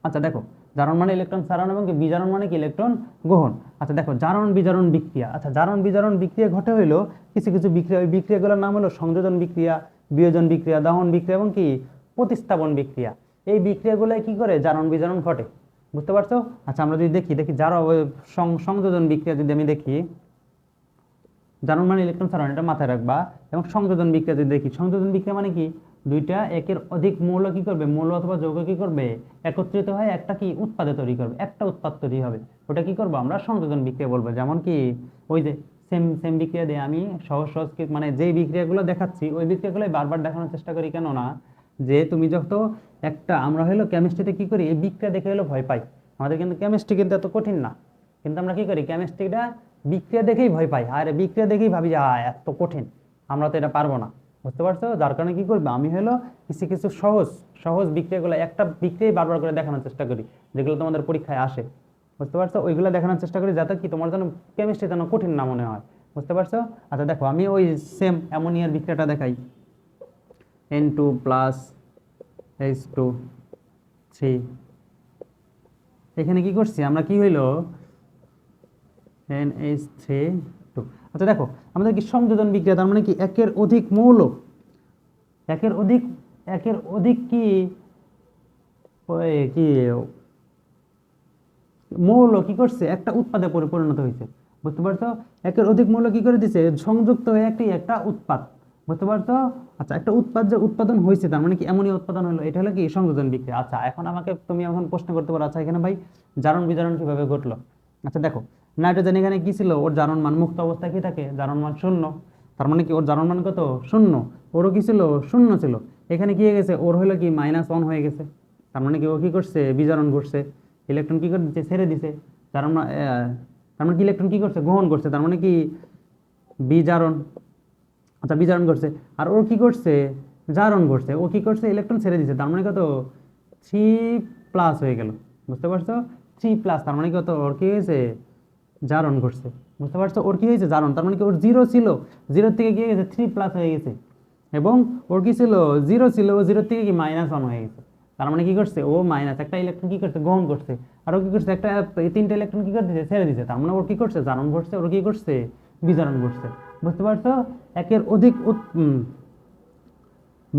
আচ্ছা দেখো, জারণ মানে ইলেকট্রন ছাড়ন এবং বিজারণ মানে কি, ইলেকট্রন গ্রহণ। আচ্ছা দেখো, জারণ বিজারণ বিক্রিয়া। আচ্ছা জারণ বিজারণ বিক্রিয়া ঘটে হইলো কিছু কিছু বিক্রিয়া, ওই বিক্রিয়াগুলোর নাম হলো সংযোজন বিক্রিয়া, বিয়োজন বিক্রিয়া, দহন বিক্রিয়া এবং কি প্রতিস্থাপন বিক্রিয়া। এই বিক্রিয়াগুলো কি করে, জারণ বিজারণ ঘটে। বুঝতে পারছো? আচ্ছা আমরা যদি দেখি সংযোজন বিক্রিয়া যদি আমি দেখি, জারণ মানে ইলেকট্রন ছাড়ন, এটা মাথায় রাখবা। এবং সংযোজন বিক্রিয়া যদি দেখি, সংযোজন বিক্রিয়া মানে কি, দুইটা একের অধিক মৌল কি করবে, মৌল অথবা যৌগ কি করবে, একত্রিত হয় একটা কি উৎপাদে তৈরি করবে, একটা উৎপাদ তৈরি হবে, ওটা কি করবো আমরা সংযোজন বিক্রিয়া বলবো। যেমন কি ওই যে সেম সেম বিক্রিয়া দিয়ে আমি সহজ সহজ মানে যেই বিক্রিয়াগুলো দেখাচ্ছি ওই বিক্রিয়াগুলোই বারবার দেখানোর চেষ্টা করি। কেন না, যে তুমি যত একটা, আমরা হলো কেমিস্ট্রিতে কি করি, এই বিক্রিয়া দেখে হলো ভয় পাই। আমাদের কিন্তু কেমিস্ট্রি কিন্তু এত কঠিন না, কিন্তু আমরা কি করি, কেমিস্ট্রিটা বিক্রিয়া দেখেই ভয় পাই, আর বিক্রিয়া দেখেই ভাবি যে এত কঠিন, আমরা তো এটা পারবো না। বুঝতে পারছো? যার কারণে কি করবে, আমি হলো কিছু কিছু সহজ সহজ বিক্রিয়াগুলো, একটা বিক্রিয়াই বারবার করে দেখানোর চেষ্টা করি, যেগুলো তোমাদের পরীক্ষায় আসে। বুঝতে পারছো? ওইগুলো দেখানোর চেষ্টা করি যাতে কি তোমার যেন কেমিস্ট্রি যেন কঠিন না মনে হয়। বুঝতে পারছো? আচ্ছা দেখো, আমি ওই সেম অ্যামোনিয়ার বিক্রিয়াটা দেখাই। N2 + H2 3, এখানে কি করছি আমরা, কি হইলো NH3 2। আচ্ছা দেখো, আমাদের কি সংযোজন বিক্রিয়া, তার মানে কি একের অধিক মৌল, একের অধিক কি কি মৌল কি করছে, একটা উৎপাদে পরিণত হয়েছে। বুঝতে পারছো? একের অধিক মৌল কি করে দিছে, সংযুক্ত হয়ে একটা উৎপাদ। বুঝতে পারছো? আচ্ছা একটা উৎপাদ যে উৎপাদন হয়েছে, তার মানে কি অ্যামোনিয়া উৎপাদন হলো, এটা হলো কি সংযোজন বিক্রিয়া। আচ্ছা এখন আমাকে তুমি এখন প্রশ্ন করতে পারো, আচ্ছা এখানে ভাই জারণ বিজারণ কিভাবে ঘটলো। আচ্ছা দেখো, নাইট্রোজেন এখানে কি ছিল, ওর জারণ মান মুক্ত অবস্থায় কি থাকে, জারণ মান 0। তার মানে কি ওর জারণ মান কত, 0। ওরও কি ছিল, 0 ছিল। এখানে কি হয়ে গেছে, ওর হলো কি -1 হয়ে গেছে। তার মানে কি ও কি করছে, বিজারণ ঘটছে, ইলেকট্রন কি করে দিচ্ছে, ছেড়ে দিছে। তার মানে কি ইলেকট্রন কি করছে, গ্রহণ করছে, তার মানে কি বিজারণ। আচ্ছা বিজারণ করছে। আর ও কি করছে, জারণ করছে, ও কি করছে, ইলেকট্রন ছেড়ে দিছে। তার মানে কত, 3+ হয়ে গেল। বুঝতে পারছো? 3+, তার মানে কত, ওর কি হয়েছে, জারণ করছে। বুঝতে পারছো? ওর কি হয়েছে, জারণ। তার মানে কি ওর 0 ছিল, 0 থেকে কি হয়ে গেছে, 3+ হয়ে গেছে। এবং ওর কি ছিল, 0 ছিল, ও 0 থেকে কি -1 হয়ে গেছে। তার মানে কি করছে, ও একটা ইলেকট্রন কি করছে, গ্রহণ করছে। আর ও কি করছে, একটা 3টা ইলেকট্রন কি করছে, ছেড়ে দিছে। তার মানে ওর কি করছে, জারণ ঘটছে, ওর কি করছে, বিজারণ ঘটছে। বুঝতে পারছো? একের অধিক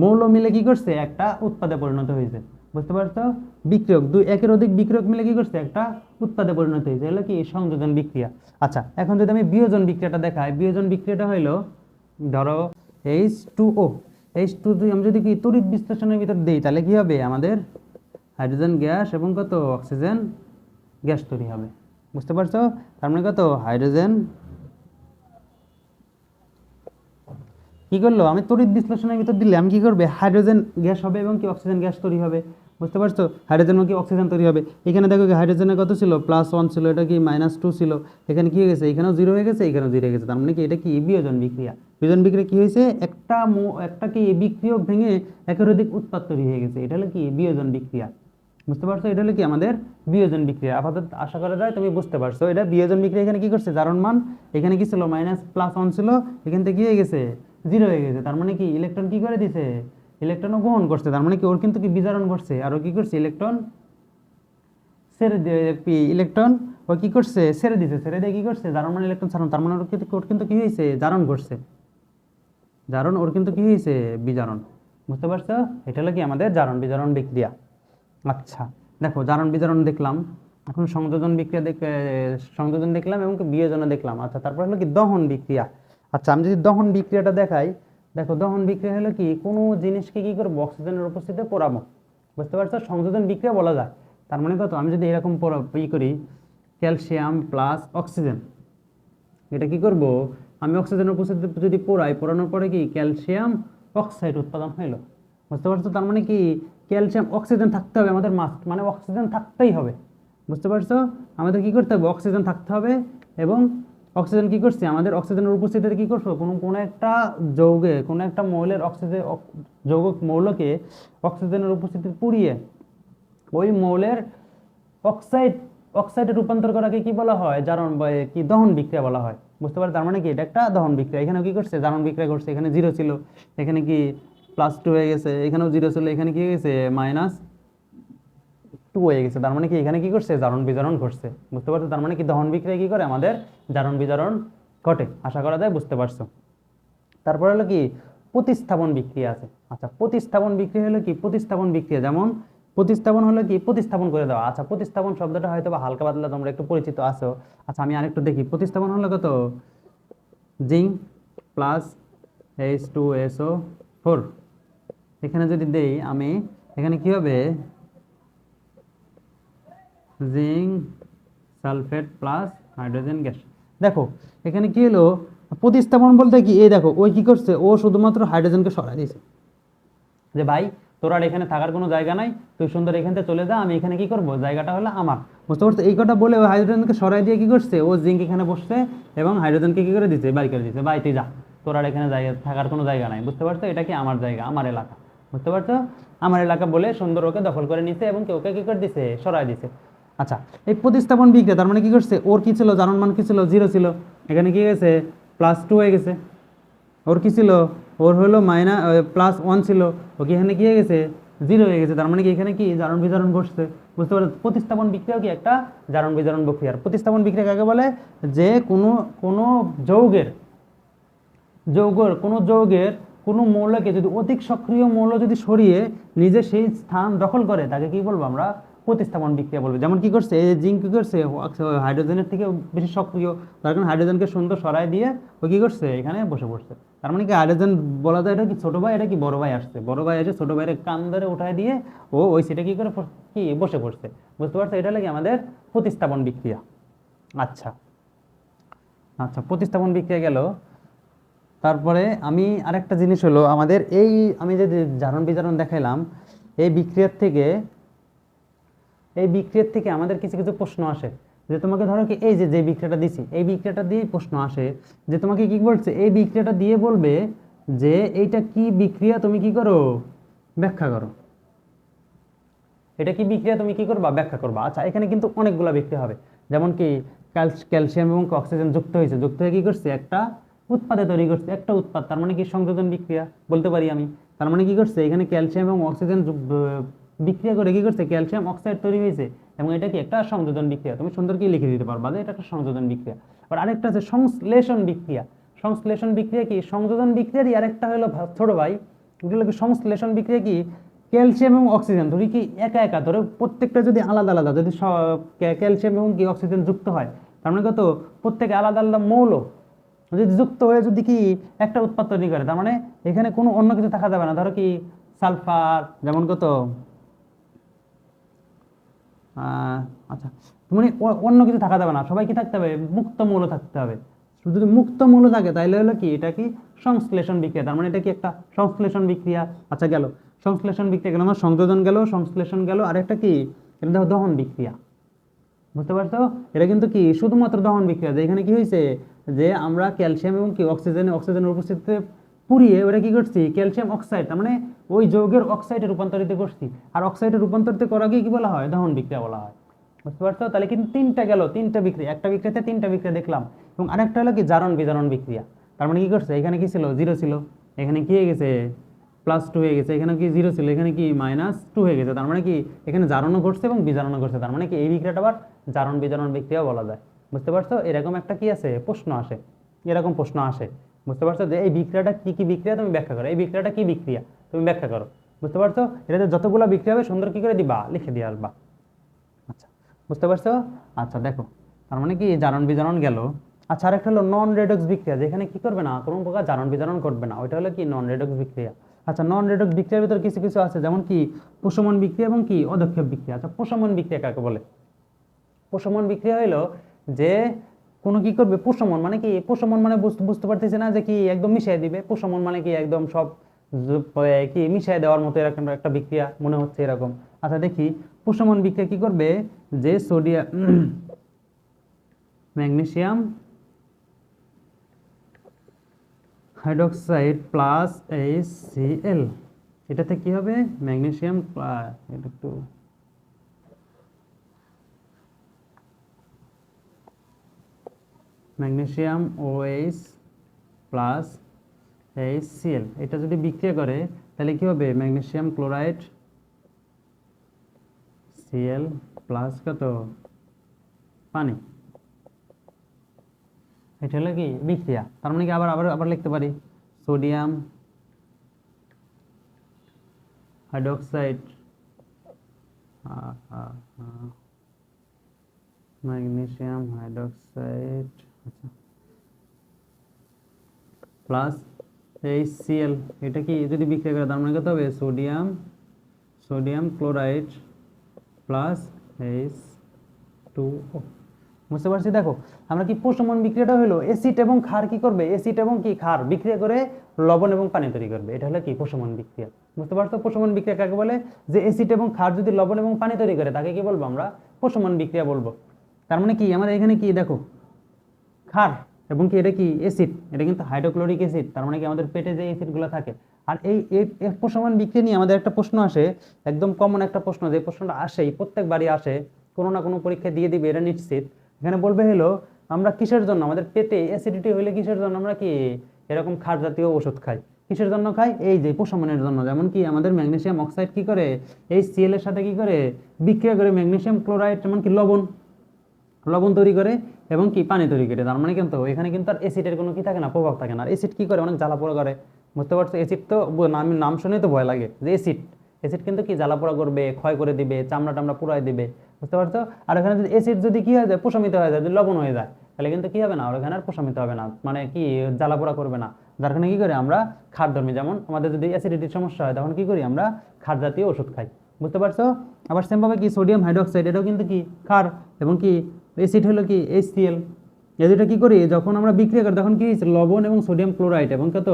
মৌল মিলে কি করছে, একটা উৎপাদে পরিণত হয়েছে। বুঝতে পারছো? বিক্রিয়ক, একের অধিক বিক্রিয়ক মিলে কি করছে, একটা উৎপাদে পরিণত হয়েছে, হলো কি সংযোজন বিক্রিয়া। আচ্ছা এখন যদি আমি বিয়োজন বিক্রিয়াটা দেখাই, বিয়োজন বিক্রিয়াটা হইলো, ধরো H2O, H2 আমি যদি কি তড়িৎ বিশ্লেষণের ভিতর দিই, তাহলে কি হবে, আমাদের হাইড্রোজেন গ্যাস এবং কত অক্সিজেন গ্যাস তৈরি হবে। বুঝতে পারছো? তার মানে কত হাইড্রোজেন কি করলো, আমি তড়িৎ বিশ্লেষণের ভিতর দিলে আমি কি করবে, হাইড্রোজেন গ্যাস হবে এবং কি অক্সিজেন গ্যাস তৈরি হবে। বুঝতে পারছো? হাইড্রোজেন কি অক্সিজেন তৈরি হবে। এখানে দেখো কি হাইড্রোজেনের কত ছিল, +1 ছিল, এটা কি -2 ছিল, এখানে কি হয়ে গেছে, এখানেও 0 হয়ে গেছে, এখানেও 0 হয়ে গেছে। তার মানে কি এটা কি বিয়োজন বিক্রিয়া। বিয়োজন বিক্রিয়া কি হয়েছে, একটা কি বিক্রিয়ক ভেঙে একের অধিক উৎপাদ তৈরি হয়ে গেছে, এটা হলো কি বিয়োজন বিক্রিয়া। বুঝতে পারছো? এটা হলো কি আমাদের বিয়োজন বিক্রিয়া। আপাতত আশা করা যায় তুমি বুঝতে পারছো এটা বিয়োজন বিক্রিয়া। এখানে কি করছে, জারণ মান এখানে কি ছিল, +1 ছিল, এখান থেকে কি হয়ে গেছে, 0 হয়ে গেছে। তার মানে কি ইলেকট্রন কি করে দিছে, ইলেকট্রনও গ্রহণ করছে। তার মানে কি ওর কিন্তু কি বিজারণ করছে, আর ও কি করছে, ইলেকট্রন ছেড়ে দিয়ে, ইলেকট্রন ও কি করছে, ছেড়ে দিছে, ছেড়ে দিয়ে কি করছে, জারণ মানে ইলেকট্রন ছাড়ানো। তার মানে ওর কিন্তু কি হয়েছে, জারণ করছে, জারণ ওর কিন্তু কি হয়েছে, বিজারণ। বুঝতে পারছো? এটা হলো কি আমাদের জারণ বিজারণ বিক্রিয়া। আচ্ছা দেখো, জারণ বিজারণ দেখলাম, এখন সংযোজন বিক্রিয়া সংযোজন দেখলাম এবং বিয়োজন দেখলাম। আচ্ছা তারপর হলো কি দহন বিক্রিয়া। আচ্ছা আমি যদি দহন বিক্রিয়াটা দেখাই, দেখো দহন বিক্রিয়া হলো কি কোনো জিনিসকে কি করবো, অক্সিজেনের উপস্থিতিতে পোড়াবো। বুঝতে পারছো? সংযোজন বিক্রিয়া বলা যায়। তার মানে কত, আমি যদি এরকম করি ক্যালসিয়াম প্লাস অক্সিজেন, এটা কি করব, আমি অক্সিজেনের উপস্থিতিতে যদি পোড়াই, পোড়ানোর পরে কি ক্যালসিয়াম অক্সাইড উৎপাদন হইলো। বুঝতে পারছো? তার মানে কি ক্যালসিয়াম অক্সিজেন থাকতে হবে আমাদের, মাস্ট, মানে অক্সিজেন থাকতেই হবে। বুঝতে পারছো? আমাদের কি করতে হবে, অক্সিজেন থাকতে হবে। এবং অক্সিজেন কি করছে, আমাদের অক্সিজেনের উপস্থিতিতে কি করছো, কোনো একটা যৌগে, কোনো একটা মৌলের যৌগ মৌলকে অক্সিজেনের উপস্থিতিতে পুড়িয়ে ওই মৌলের অক্সাইডে রূপান্তর করাকে কি বলা হয়, জারণ বা কি দহন বিক্রিয়া বলা হয়। বুঝতে পারো? তার মানে কি এটা একটা দহন বিক্রিয়া। এখানে কি করছে, জারণ বিক্রিয়া করছে। এখানে 0 ছিল, এখানে কি +2 হয়ে গেছে, এখানেও 0 ছিল, এখানে কি হয়ে গেছে, -2 হয়ে গেছে। তার মানে কি এখানে কি করছে, জারণ বিজারণ ঘটছে। বুঝতে পারছো? তার মানে কি দহন বিক্রিয়া কি করে, আমাদের জারণ বিজারণ ঘটে। আশা করা যায় বুঝতে পারছো। তারপর হলো কি প্রতিস্থাপন বিক্রিয়া আছে। আচ্ছা প্রতিস্থাপন বিক্রিয়া হলো কি, প্রতিস্থাপন বিক্রিয়া যেমন প্রতিস্থাপন হলো কি প্রতিস্থাপন করে দেওয়া। আচ্ছা প্রতিস্থাপন শব্দটা হয়তো বা হালকা পাতলা তোমরা একটু পরিচিত আছো। আচ্ছা আমি আরেকটু দেখি, প্রতিস্থাপন হলো কত, জিঙ্ক প্লাস H2SO4, এখানে যদি দেই আমি, এখানে কি হবে, zinc sulphate plus hydrogen gas. দেখো এখানে কি হলো, প্রতিস্থাপন বলতে কি, এই দেখো ওই কি করছে, ও শুধুমাত্র হাইড্রোজেনকে সরাই দিয়েছে, যে ভাই তোর আর এখানে থাকার কোনো জায়গা নাই, তুই সুন্দর এখান থেকে চলে যা, আমি এখানে কি করব, জায়গাটা হলো আমার। বুঝতে পারছো? এই কথা বলে ও হাইড্রোজেনকে সরাই দিয়ে কি করছে, ও জিঙ্ক এখানে বসছে এবং হাইড্রোজেনকে কি করে দিচ্ছে, বাই করে দিচ্ছে, ভাই তুই যা, তোর আর এখানে জায়গা থাকার কোনো জায়গা নাই। বুঝতে পারছো? এটা কি আমার জায়গা, আমার এলাকা। বুঝতে পারছো? আমার এলাকা বলে সুন্দর ওকে দখল করে নিছে এবং ওকে কি করে দিছে, সরাই দিছে। আচ্ছা এই প্রতিস্থাপন বিক্রিয়া তার মানে কি করছে, ওর কি ছিল, জারণ মান কি ছিল, 0 ছিল, এখানে কি গেছে, +2 হয়ে গেছে। ওর কি ছিল, ওর হলো +1 ছিল, ওকে এখানে কি হয়ে গেছে, 0 হয়ে গেছে। তার মানে কি এখানে কি জারণ বিজারণ ঘটছে। বুঝতে পারছো? প্রতিস্থাপন বিক্রিয়াও কি একটা জারণ বিজারণ প্রক্রিয়া। প্রতিস্থাপন বিক্রিয়া কাকে বলে, যে কোনো যৌগের কোনো মৌলকে যদি অধিক সক্রিয় মৌল যদি সরিয়ে নিজে সেই স্থান দখল করে, তাকে কি বলবো আমরা, প্রতিস্থাপন বিক্রিয়া বলবো। যেমন কি করছে, এই জিঙ্ক কি করছে, হাইড্রোজেনের থেকে বেশি সক্রিয়, তার কারণে হাইড্রোজেনকে সুন্দর সরাই দিয়ে ও কি করছে, এখানে বসে পড়ছে। তার মানে কি হাইড্রোজেন বলা যায় এটা কি ছোট ভাই, এটা কি বড় ভাই আসছে, বড় ভাই এসে ছোট ভাইয়ের কান ধরে উঠায় দিয়ে ও ওই সিটে কি করে কি বসে পড়ছে। বুঝতে পারছো? এটা লাগে আমাদের প্রতিস্থাপন বিক্রিয়া। আচ্ছা আচ্ছা প্রতিস্থাপন বিক্রিয়া গেল। তারপরে আমি আরেকটা জিনিস হলো আমাদের এই, আমি যে জারণ বিজারণ দেখাইলাম, এই বিক্রিয়ার থেকে আমাদের কিছু কিছু প্রশ্ন আসে, যে তোমাকে ধরো কি এই যে বিক্রিয়াটা দিছি, এই বিক্রিয়াটা দিয়ে প্রশ্ন আসে যে তোমাকে কি বলছে, এই বিক্রিয়াটা দিয়ে বলবে যে এইটা কি বিক্রিয়া, তুমি কি করো, ব্যাখ্যা করো। এটা কি বিক্রিয়া, তুমি কি করবা, ব্যাখ্যা করবা। আচ্ছা এখানে কিন্তু অনেকগুলো বিক্রিয়া হবে, যেমন কি ক্যালসিয়াম এবং অক্সিজেন যুক্ত হয়েছে, যুক্ত হয়ে কি করছে, একটা উৎপাদে তৈরি করছে, একটা উৎপাদ, তার মানে কি সংযোজন বিক্রিয়া বলতে পারি আমি। তার মানে কি করছে, এখানে ক্যালসিয়াম এবং অক্সিজেন বিক্রিয়া করে কি করছে, ক্যালসিয়াম অক্সাইড তৈরি হয়েছে এবং এটা কি একটা সংযোজন বিক্রিয়া। তুমি সুন্দর কি লিখে দিতে পারবা যে এটা একটা সংযোজন বিক্রিয়া। আর আরেকটা আছে সংশ্লেষণ বিক্রিয়া। সংশ্লেষণ বিক্রিয়া কি, সংযোজন বিক্রিয়ারই আরেকটা হলো ছোট ভাই, এগুলো কি সংশ্লেষণ বিক্রিয়া কি, ক্যালসিয়াম এবং অক্সিজেন ধরি কি একা একা ধরো, প্রত্যেকটা যদি আলাদা আলাদা, যদি ক্যালসিয়াম এবং কি অক্সিজেন যুক্ত হয়, তার মানে কত, প্রত্যেকে আলাদা আলাদা মৌল যদি যুক্ত হয়ে যদি কি একটা উৎপাদ তৈরি করে, তার মানে এখানে কোনো অন্য কিছু থাকা যাবে না। ধরো কি সালফার, যেমন কত আচ্ছা মানে অন্য কিছু থাকা যাবে না, সবাই কি থাকতে হবে, মুক্ত মৌল থাকতে হবে। যদি মুক্ত মৌল থাকে তাহলে হলো কি, এটা কি সংশ্লেষণ বিক্রিয়া, তার মানে এটা কি একটা সংশ্লেষণ বিক্রিয়া। আচ্ছা গেল সংশ্লেষণ বিক্রিয়া গেল, আমার সংযোজন গেল, সংশ্লেষণ গেল, আর একটা কি, এটা দেখো দহন বিক্রিয়া। বুঝতে পারছো, এটা কিন্তু কি শুধুমাত্র দহন বিক্রিয়া, যে এখানে কি হয়েছে, যে আমরা ক্যালসিয়াম এবং কি অক্সিজেনের উপস্থিতিতে পুড়িয়ে ওটা কি করছি, ক্যালসিয়াম অক্সাইড, তার মানে ওই যৌগের অক্সাইডে রূপান্তরিত করছি। আর অক্সাইডে রূপান্তরিত করাকে কি বলা হয়, দহন বিক্রিয়া বলা হয়। বুঝতে পারছো, তাহলে কিন্তু তিনটা গেল, তিনটা বিক্রিয়া, একটা বিক্রিয়াতে তিনটা বিক্রিয়া দেখলাম। এবং আরেকটা হলো কি জারণ বিজারণ বিক্রিয়া। তার মানে কি করছে, এখানে কি ছিল, 0 ছিল, এখানে কি হয়ে গেছে, +2 হয়ে গেছে, এখানে কি 0 ছিল, এখানে কি -2 হয়ে গেছে। তার মানে কি এখানে জারণও ঘটছে এবং বিজারণও ঘটছে, তার মানে কি এই বিক্রিয়াটা আবার জারণ বিজারণ বিক্রিয়া বলা যায়। বুঝতে পারছো, এরকম একটা কি আছে, প্রশ্ন আসে, এরকম প্রশ্ন আসে। বুঝতে পারছো, যে এই বিক্রিয়াটা কি কি বিক্রিয়া, তুমি ব্যাখ্যা করো, এই বিক্রিয়াটা কি বিক্রিয়া, তুমি ব্যাখ্যা করো। বুঝতে পারছো, এটাতে যতগুলো বিক্রিয়া হবে সুন্দর কি করে দিবা, লিখে দিয়ে আসবা। আচ্ছা, বুঝতে পারছো। আচ্ছা দেখো, তার মানে কি জারণ বিজারণ গেল। আচ্ছা, আরেকটা হলো নন রেডক্স বিক্রিয়া, যেখানে কি করবে না, কোনো প্রকার জারণ বিজারণ করবে না, ওইটা হলো কি নন রেডক্স বিক্রিয়া। আচ্ছা, নন রেডক্স বিক্রিয়ার ভিতরে কিছু কিছু আছে, যেমন কি প্রশমন বিক্রিয়া এবং কি অদক্ষেপ বিক্রিয়া। আচ্ছা, প্রশমন বিক্রিয়া কাকে বলে, প্রশমন বিক্রিয়া হলো যে কোনো কি করবে, প্রশমন মানে কি, প্রশমন মানে বুঝতে পারতেছে না যে কি একদম মিশিয়ে দিবে, প্রশমন মানে কি একদম সব কি মিশিয়ে দেওয়ার মতো এরকম একটা বিক্রিয়া মনে হচ্ছে এরকম। আচ্ছা দেখি, প্রশমন বিক্রিয়া কি করবে, যে sodium magnesium hydroxide plus HCl, এটাতে কি হবে, ম্যাগনেসিয়াম এটা একটু ম্যাগনেসিয়াম OH প্লাস HCl, এটা যদি বিক্রিয়া করে তাহলে কি হবে, ম্যাগনেসিয়াম ক্লোরাইড Cl প্লাস কত, পানি। এটা হলো কি বিক্রিয়া। তার মানে কি আবার আবার আবার লিখতে পারি, sodium hydroxide magnesium hydroxide plus HCl, এটা কি যদি বিক্রিয়া করে তার মানে কত হবে, সোডিয়াম ক্লোরাইড প্লাস H2O। বুঝতে পারছি, দেখো আমরা কি প্রশমন বিক্রিয়াটা হলো অ্যাসিড এবং ক্ষার কি করবে, অ্যাসিড এবং কি ক্ষার বিক্রিয়া করে লবণ এবং পানি তৈরি করবে, এটা হলো কি প্রশমন বিক্রিয়া। বুঝতে পারছো, প্রশমন বিক্রিয়া কাকে বলে, যে অ্যাসিড এবং ক্ষার যদি লবণ এবং পানি তৈরি করে তাকে কি বলবো, আমরা প্রশমন বিক্রিয়া বলবো। তার মানে কি আমাদের এখানে কি দেখো, ক্ষার এবং কি এটা কি অ্যাসিড, এটা কিন্তু হাইড্রোক্লোরিক অ্যাসিড, তার মানে কি আমাদের পেটে যে অ্যাসিডগুলো থাকে। আর এই প্রশমন বিক্রিয়া নিয়ে আমাদের একটা প্রশ্ন আসে, একদম কমন একটা প্রশ্ন, যে প্রশ্নটা আসেই প্রত্যেকবারই আসে, কোনো না কোনো পরীক্ষা দিয়ে দিবে এটা নিশ্চিত। এখানে বলবে হলো আমরা কিসের জন্য, আমাদের পেটে অ্যাসিডিটি হইলে কিসের জন্য আমরা কি এরকম ক্ষার জাতীয় ওষুধ খাই, কিসের জন্য খাই, এই যে প্রশমনের জন্য। যেমন কি আমাদের ম্যাগনেসিয়াম অক্সাইড কি করে, HCl এর সাথে কি করে বিক্রিয়া করে ম্যাগনেসিয়াম ক্লোরাইড, যেমন কি লবণ তৈরি করে এবং কি পানি তৈরি করে। তার মানে কিন্তু এখানে কিন্তু আর অ্যাসিডের কোনো কি থাকে না, প্রভাব থাকে না। আর অ্যাসিড কি করে, অনেক জ্বালা পোড়া করে। বুঝতে পারছো, অ্যাসিড তো নাম শুনেই তো ভয় লাগে, যে অ্যাসিড কিন্তু কি জ্বালা পোড়া করবে, ক্ষয় করে দিবে, চামড়া টামড়া পুরাই দিবে। বুঝতে পারছো, আর এখানে যদি অ্যাসিড যদি কি হয়ে যায়, প্রশমিত হয়ে যায়, যদি লবণ হয়ে যায়, তাহলে কিন্তু কি হবে না, আর এখানে আর প্রশমিত হবে না, মানে কি জ্বালা পোড়া করবে না। যার কারণে কি করি আমরা খাদ্যধর্মী, যেমন আমাদের যদি অ্যাসিডিটির সমস্যা হয় তখন কি করি আমরা ক্ষার জাতীয় ওষুধ খাই। বুঝতে পারছো, আবার সেমভাবে কি সোডিয়াম হাইড্রোক্সাইড, এটাও কিন্তু কি ক্ষার, এবং কি অ্যাসিড হলো কি HCl। এই দুটো কি করি, যখন আমরা বিক্রিয়া করি তখন কি হয়েছে, লবণ এবং সোডিয়াম ক্লোরাইড এবং কত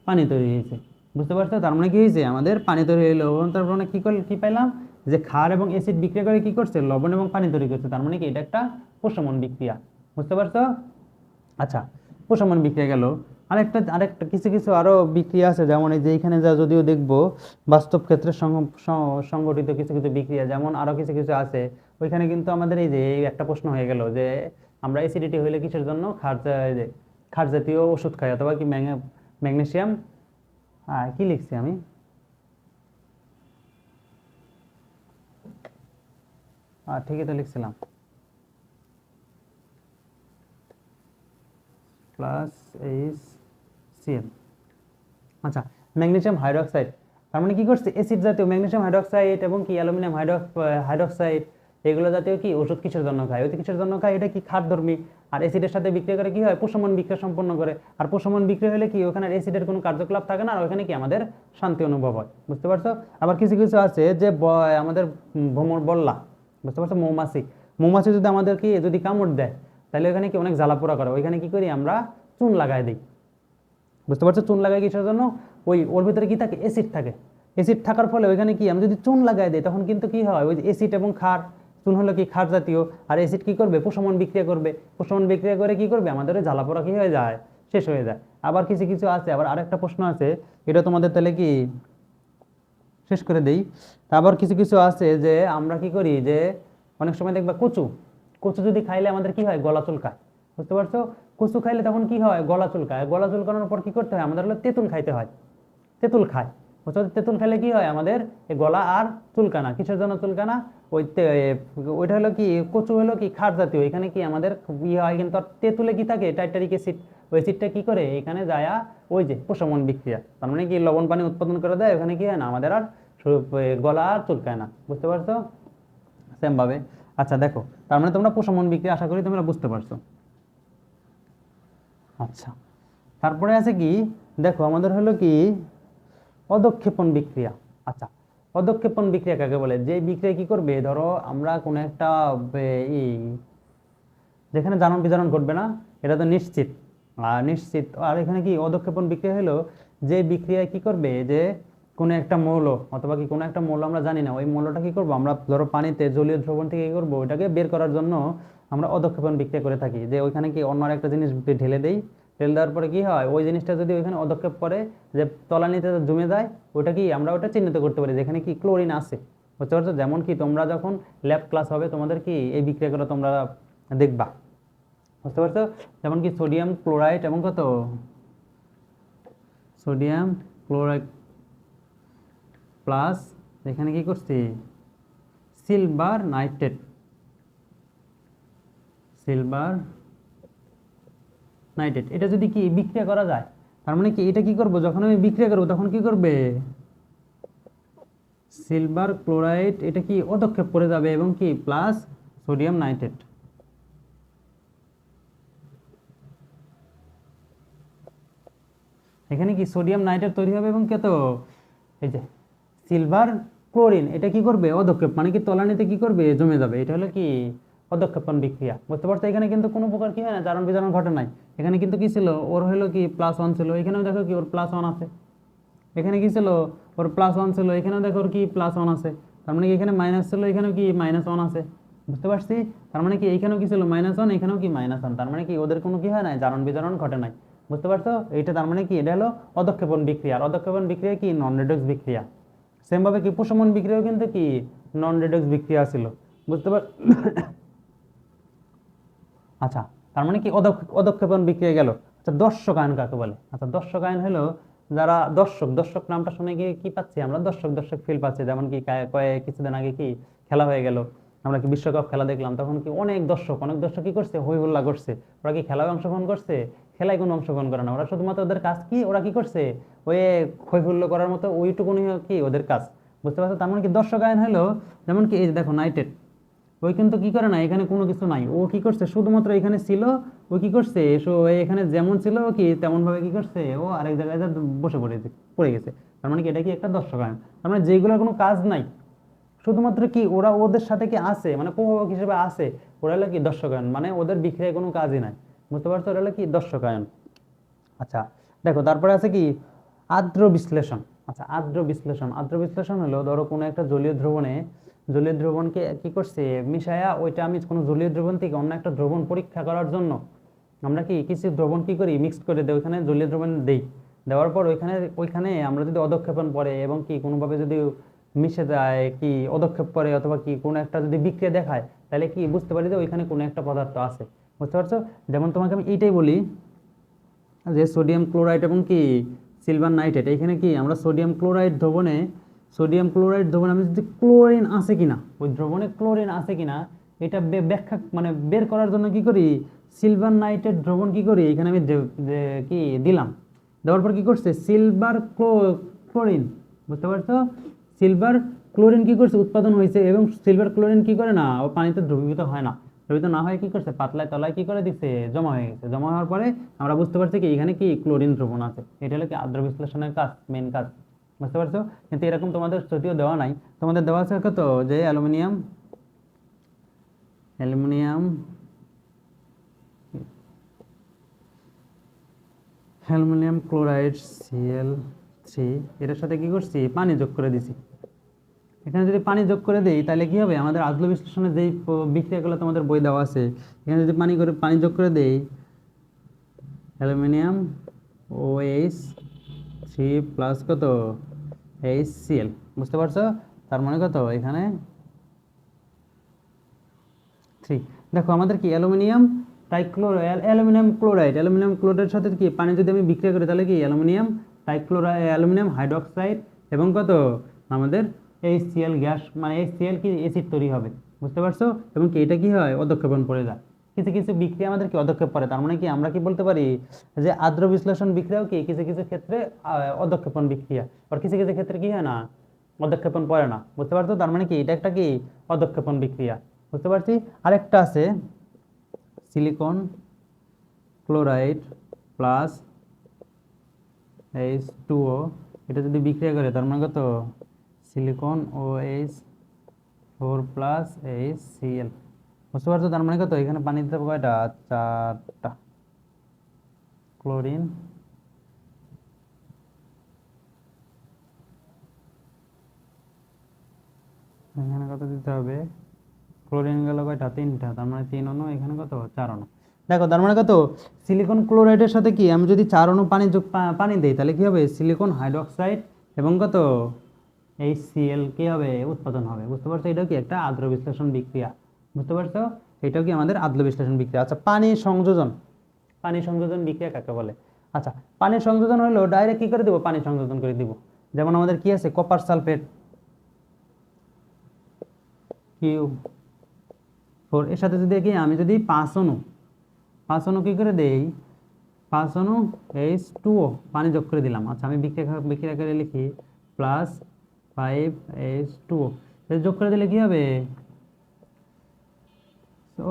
পানি তৈরি হয়েছে। বুঝতে পারছো, তার মানে কি হয়েছে, আমাদের পানি তৈরি হলো, তার মানে কি পাইলাম, যে ক্ষার এবং অ্যাসিড বিক্রিয়া করে কি করছে, লবণ এবং পানি তৈরি করছে, তার মানে কি এটা একটা প্রশমন বিক্রিয়া। বুঝতে পারছো। আচ্ছা, প্রশমন বিক্রিয়া গেল। আরেকটা কিছু কিছু আরো বিক্রিয়া আছে, যেমন এই যে এখানে যা যদিও দেখবো বাস্তব ক্ষেত্রে সংগঠিত কিছু কিছু বিক্রিয়া, যেমন আরো কিছু কিছু আছে, ওইখানে কিন্তু আমাদের এই যে একটা প্রশ্ন হয়ে গেল, যে আমরা অ্যাসিডিটি হইলে কিসের জন্য ক্ষার জাতীয় ওষুধ খাই, অথবা কি ম্যাগনেসিয়াম কি লিখছি আমি, ঠিকই তো লিখছিলাম, প্লাস HCl। আচ্ছা, ম্যাগনেসিয়াম হাইড্রোক্সাইড, তার মানে কি করছে, অ্যাসিড জাতীয় ম্যাগনেসিয়াম হাইড্রোক্সাইড এবং কি অ্যালুমিনিয়াম হাইড্রোক্সাইড, এগুলো জাতীয় কি ওষুধ কিসের জন্য খায়, ওই কিসের জন্য খায়, এটা কি ক্ষারধর্মী। আর অ্যাসিডের সাথে বিক্রিয়া করে কি হয়, প্রশমন বিক্রিয়া সম্পন্ন করে। আর প্রশমন বিক্রিয়া হলে কি ওখানে অ্যাসিডের কোনো কার্যকলাপ থাকে না, আর ওখানে কি আমাদের শান্তি অনুভব হয়। বুঝতে পারছো। আবার কিছু কিছু আছে যে আমাদের ভ্রমর বল্লা, বুঝতে পারছো, মৌমাছি, মৌমাছি যদি আমাদেরকে যদি কামড় দেয় তাহলে ওখানে কি অনেক জ্বালা পোড়া করে, ওইখানে কি করি আমরা চুন লাগাই দিই। বুঝতে পারছো? চুন লাগাই কিসের জন্য? ওর ভিতরে কি থাকে? অ্যাসিড থাকে। অ্যাসিড থাকার ফলে ওইখানে কি আমরা যদি চুন লাগাই দিই তখন কিন্তু কি হয়, ওই যে অ্যাসিড এবং ক্ষার, চুন হলো কি ক্ষার জাতীয়, আর অ্যাসিড কি করবে? প্রশমন বিক্রিয়া করবে। প্রশমন বিক্রিয়া করে কি করবে? আমাদের ওই জ্বালা পোড়া কি হয়ে যায়? শেষ হয়ে যায়। আবার কিছু কিছু আছে, আবার আরেকটা প্রশ্ন আছে, এটা তোমাদের তাহলে কি শেষ করে দেই। আবার কিছু কিছু আছে যে আমরা কি করি, যে অনেক সময় দেখবা কচু, কচু যদি খাইলে আমাদের কি হয়? গলা চুলকায়। বুঝতে পারছো? কচু খাইলে তখন কি হয়? গলা চুলকায়। গলা চুলকানোর পর কি করতে হয়? আমাদের হলো তেঁতুল খাইতে হয়। তেঁতুল খায়। বুঝতে পারছো? তেঁতুল খেলে কি হয়? আমাদের এই গলা আর চুলকানা। কিসের জন্য চুলকানা? ওইটা হলো কি, কচু হলো কি ক্ষার জাতীয়, এখানে কি আমাদের হয়, কিন্তু আর তেঁতুলে কি থাকে? টাইটারিক অ্যাসিড। ওই অ্যাসিডটা কি করে? এখানে যায় ওই যে প্রশমন বিক্রিয়া, তার মানে কি লবণ পানি উৎপাদন করে দেয়, ওখানে কি হয় না আমাদের আর গলা আর চুলকায় না। বুঝতে পারছো? সেম ভাবে। আচ্ছা দেখো, তার মানে তোমরা প্রশমন বিক্রিয়া আশা করি তোমরা বুঝতে পারছো। আচ্ছা, তারপরে আছে কি, দেখো আমাদের হলো কি অধঃক্ষেপণ বিক্রিয়া। আচ্ছা, অধঃক্ষেপণ বিক্রিয়া কাকে বলে? যে বিক্রিয়া কি করবে, ধরো আমরা কোনো একটা যেখানে জারণ বিজারণ ঘটবে না, এটা তো নিশ্চিত। নিশ্চিত। আর এখানে কি অধঃক্ষেপণ বিক্রিয়া হলো যে বিক্রিয়ায় কি করবে, যে কোনো একটা মৌল অথবা কি কোনো একটা মৌল আমরা জানি না, ওই মৌলটা কি করব আমরা, ধরো পানিতে জলীয় দ্রবণ থেকে কি করবো, ওইটাকে বের করার জন্য আমরা অধঃক্ষেপণ বিক্রিয়া করে থাকি। যে ওইখানে কি অন্য একটা জিনিস ঢেলে দেই, ঢেলে দেওয়ার পরে কি হয়, ওই জিনিসটা যদি ওইখানে অধঃক্ষেপ করে যে তলানিতে জমে যায়, ওটা কি আমরা ওটা চিহ্নিত করতে পারি যেখানে কি ক্লোরিন আছে। বুঝতে পারছো? যেমন কি তোমরা যখন ল্যাব ক্লাস হবে তোমাদের কি এই বিক্রিয়াগুলো তোমরা দেখবা। বুঝতে পারছো? যেমন কি সোডিয়াম ক্লোরাইড এবং কত, সোডিয়াম ক্লোরাইড প্লাস এখানে কি করছি, সিলভার নাইট্রেট, সিলভার নাইট্রেট, এটা যদি কি বিক্রিয়া করা যায়, তার মানে কি এটা কি করব, যখন আমি বিক্রিয়া করব তখন কি করবে, সিলভার ক্লোরাইড এটা কি অধঃক্ষেপ করে যাবে এবং কি প্লাস সোডিয়াম নাইট্রেট। এখানে কি সোডিয়াম নাইট্রেট তৈরি হবে এবং কত, এই যে সিলভার ক্লোরিন এটা কি করবে, অধঃক্ষেপ, মানে কি তলানিতে কি করবে, জমে যাবে। এটা হলো কি অধঃক্ষেপণ বিক্রিয়া। বুঝতে পারছো? এখানে কিন্তু কোনো প্রকার কি হয় না, জারণ বিজারণ ঘটে নাই। এখানে কিন্তু কি ছিল, ওর হলো কি +1 ছিল, এখানেও দেখো কি ওর +1 আছে। এখানে কি ছিল, ওর +1 ছিল, এখানেও দেখো ওর কি +1 আছে। তার মানে কি এখানে মাইনাস ছিল, এখানেও কি -1 আছে। বুঝতে পারছি? তার মানে কি এইখানেও কি ছিল -1, এখানেও কি -1, তার মানে কি ওদের কোনো কি হয় না, জারণ বিজারণ ঘটে নাই। বুঝতে পারছো? এইটা তার মানে কি এটা হলো অধঃক্ষেপণ বিক্রিয়া। আর অধঃক্ষেপণ বিক্রিয়া কি নন রেডক্স বিক্রিয়া। সেম ভাবে কি প্রশমন বিক্রিয়াও কিন্তু কি নন রেডক্স বিক্রিয়া ছিল। বুঝতে পার আচ্ছা, তার মানে কি অধঃক্ষেপণ বিক্রিয়া গেল। আচ্ছা, দর্শক আয়ন কাকে বলে? আচ্ছা, দর্শক আয়ন হলো যারা দর্শক, দর্শক নামটা শুনে গিয়ে কি পাচ্ছি আমরা, দর্শক দর্শক ফিল পাচ্ছি। যেমন কি কিছুদিন আগে কি খেলা হয়ে গেল, আমরা কি বিশ্বকাপ খেলা দেখলাম, তখন কি অনেক দর্শক কি করছে, হই হুল্লা করছে। ওরা কি খেলায় অংশগ্রহণ করছে? খেলায় কোনো অংশগ্রহণ করে না, ওরা শুধুমাত্র ওদের কাজ কি, ওরা কি করছে, ওই হই হুল্লো করার মতো ওইটুকুনি কি ওদের কাজ। বুঝতে পারছো? তার মানে কি দর্শক আয়ন হলো যেমন কি এই যে দেখো নাইট্রেট, ওই কিন্তু কি করে না, এখানে কোনো কিছু নাই, ও কি করছে শুধুমাত্র এখানে ছিল, ও কি করছে এখানে যেমন ছিল কি তেমন ভাবে কি করছে, ও আরেক জায়গায় বসে পড়ে গেছে। তার মানে কি এটা কি একটা দর্শকায়ন। তার মানে যেগুলোর কোনো কাজ নাই, শুধুমাত্র কি ওরা ওদের সাথে কি আছে, মানে প্রভাবক হিসেবে আছে, ওরা হলো কি দর্শকায়ন, মানে ওদের বিক্রিয়ায় কোনো কাজই নাই। বুঝতে পারছো? ওরা হলো কি দর্শকায়ন। আচ্ছা দেখো, তারপরে আছে কি আর্দ্র বিশ্লেষণ। আচ্ছা, আর্দ্র বিশ্লেষণ, আর্দ্র বিশ্লেষণ হলো ধরো কোনো একটা জলীয় দ্রবণে, জলীয় দ্রবণকে কি করছে মিশায়া, ওইটা আমি কোনো জলীয় দ্রবণ থেকে অন্য একটা দ্রবণ পরীক্ষা করার জন্য আমরা কি কিছু দ্রবণ কি করি, মিক্সড করে দেই, ওইখানে জলীয় দ্রবণ দেই, দেওয়ার পর ওইখানে আমরা যদি অধঃক্ষেপণ পড়ে এবং কি কোনোভাবে যদি মিশে যায়, কি অধঃক্ষেপ করে অথবা কি কোনো একটা যদি বিক্রিয়া দেখায়, তাহলে কি বুঝতে পারি যে ওইখানে কোনো একটা পদার্থ আছে। বুঝতে পারছো? যেমন তোমাকে আমি এইটাই বলি যে সোডিয়াম ক্লোরাইড এবং কি সিলভার নাইট্রেট, এখানে কি আমরা সোডিয়াম ক্লোরাইড দ্রবণে আমি যদি ক্লোরিন আছে কিনা, ওই দ্রবণে ক্লোরিন আছে কিনা এটা ব্যাখ্যা মানে বের করার জন্য কি করি, সিলভার নাইট্রেট দ্রবণ কি করি, এখানে আমি কি দিলাম, দেওয়ার পর কি করছে সিলভার ক্লোরিন। বুঝতে পারছো? সিলভার ক্লোরিন কি করছে উৎপাদন হয়েছে, এবং সিলভার ক্লোরিন কি করে না, ও পানিতে দ্রবীভূত হয় না, দ্রবীভূত না হয় কি করছে পাতলায় তলায় কি করে দিচ্ছে, জমা হয়ে গেছে। জমা হওয়ার পরে আমরা বুঝতে পারছি কি এখানে কি ক্লোরিন দ্রবণ আছে। এটা হলো কি আর্দ্র বিশ্লেষণের কাজ, মেন কাজ। বুঝতে পারছো? কিন্তু এরকম তোমাদের যদিও দেওয়া নাই, তোমাদের দেওয়া আছে কত, যে অ্যালুমিনিয়াম অ্যালুমিনিয়াম ক্লোরাইড Cl3 এটার সাথে কি করছি পানি যোগ করে দিছি। এখানে যদি পানি যোগ করে দেই তাহলে কি হবে আমাদের আদল বিশ্লেষণে যেই বিক্রিয়াগুলো তোমাদের বই দেওয়া আছে এখানে যদি পানি যোগ করে দেই অ্যালুমিনিয়াম OH3 প্লাস কত HCl বুঝতে পারছো, তার মানে কত এখানে 3। দেখো আমাদের কি অ্যালুমিনিয়াম ক্লোরাইডের সাথে কি পানি যদি আমি বিক্রিয়া করি তাহলে কি অ্যালুমিনিয়াম হাইড্রোক্সাইড এবং কত আমাদের HCl গ্যাস মানে HCl কি অ্যাসিড তৈরি হবে বুঝতে পারছো, এবং কি এটা কি হয় অধঃক্ষেপণ পড়ে যায়। কিছু কিছু বিক্রিয়া আমাদের কি অধঃক্ষেপ পড়ে, তার মানে কি আমরা কি বলতে পারি যে আদ্র বিশ্লেষণ বিক্রিয়াও কি কিছু কিছু ক্ষেত্রে অধঃক্ষেপণ বিক্রিয়া, আর কিছু কিছু ক্ষেত্রে কি হয় না অধঃক্ষেপণ পড়ে না বুঝতে পারছো, তার মানে কি এটা একটা কি অধঃক্ষেপণ বিক্রিয়া বুঝতে পারছি। আরেকটা আছে সিলিকন ক্লোরাইড প্লাস H2O এটা যদি বিক্রিয়া করে তার মানে কত সিলিকন OH4 প্লাস HCl বুঝতে পারছো, তার মানে কত এখানে পানি দিতে হবে কয়টা 4টা ক্লোরিন এখানে কত দিতে হবে ক্লোরিন গেল কয়টা 3টা, তার মানে 3 অণু এখানে কত 4 অণু। দেখো তার মানে কত সিলিকন ক্লোরাইডের সাথে কি আমি যদি 4 অণু পানি দেই তাহলে কি হবে সিলিকন হাইড্রোক্সাইড এবং কত HCl কি হবে উৎপাদন হবে বুঝতে পারছো, এটাও কি একটা আদ্র বিশ্লেষণ বিক্রিয়া বুঝতে পারছো, এটাও কি আমাদের আদ্র বিশ্লেষণ বিক্রিয়া। আচ্ছা পানি সংযোজন বিক্রিয়া কাকে বলে? আচ্ছা পানি সংযোজন হলো ডাইরেক্ট কি করে দিব পানি সংযোজন করে দিব, যেমন আমাদের কি আছে কপার সালফেট Q4 এর সাথে যদি কি আমি যদি 5 অণু কি করে দেই 5 অণু H2O পানি যোগ করে দিলাম। আচ্ছা আমি বিক্রিয়া করে লিখি প্লাস 5H2O যোগ করে দিলে কি হবে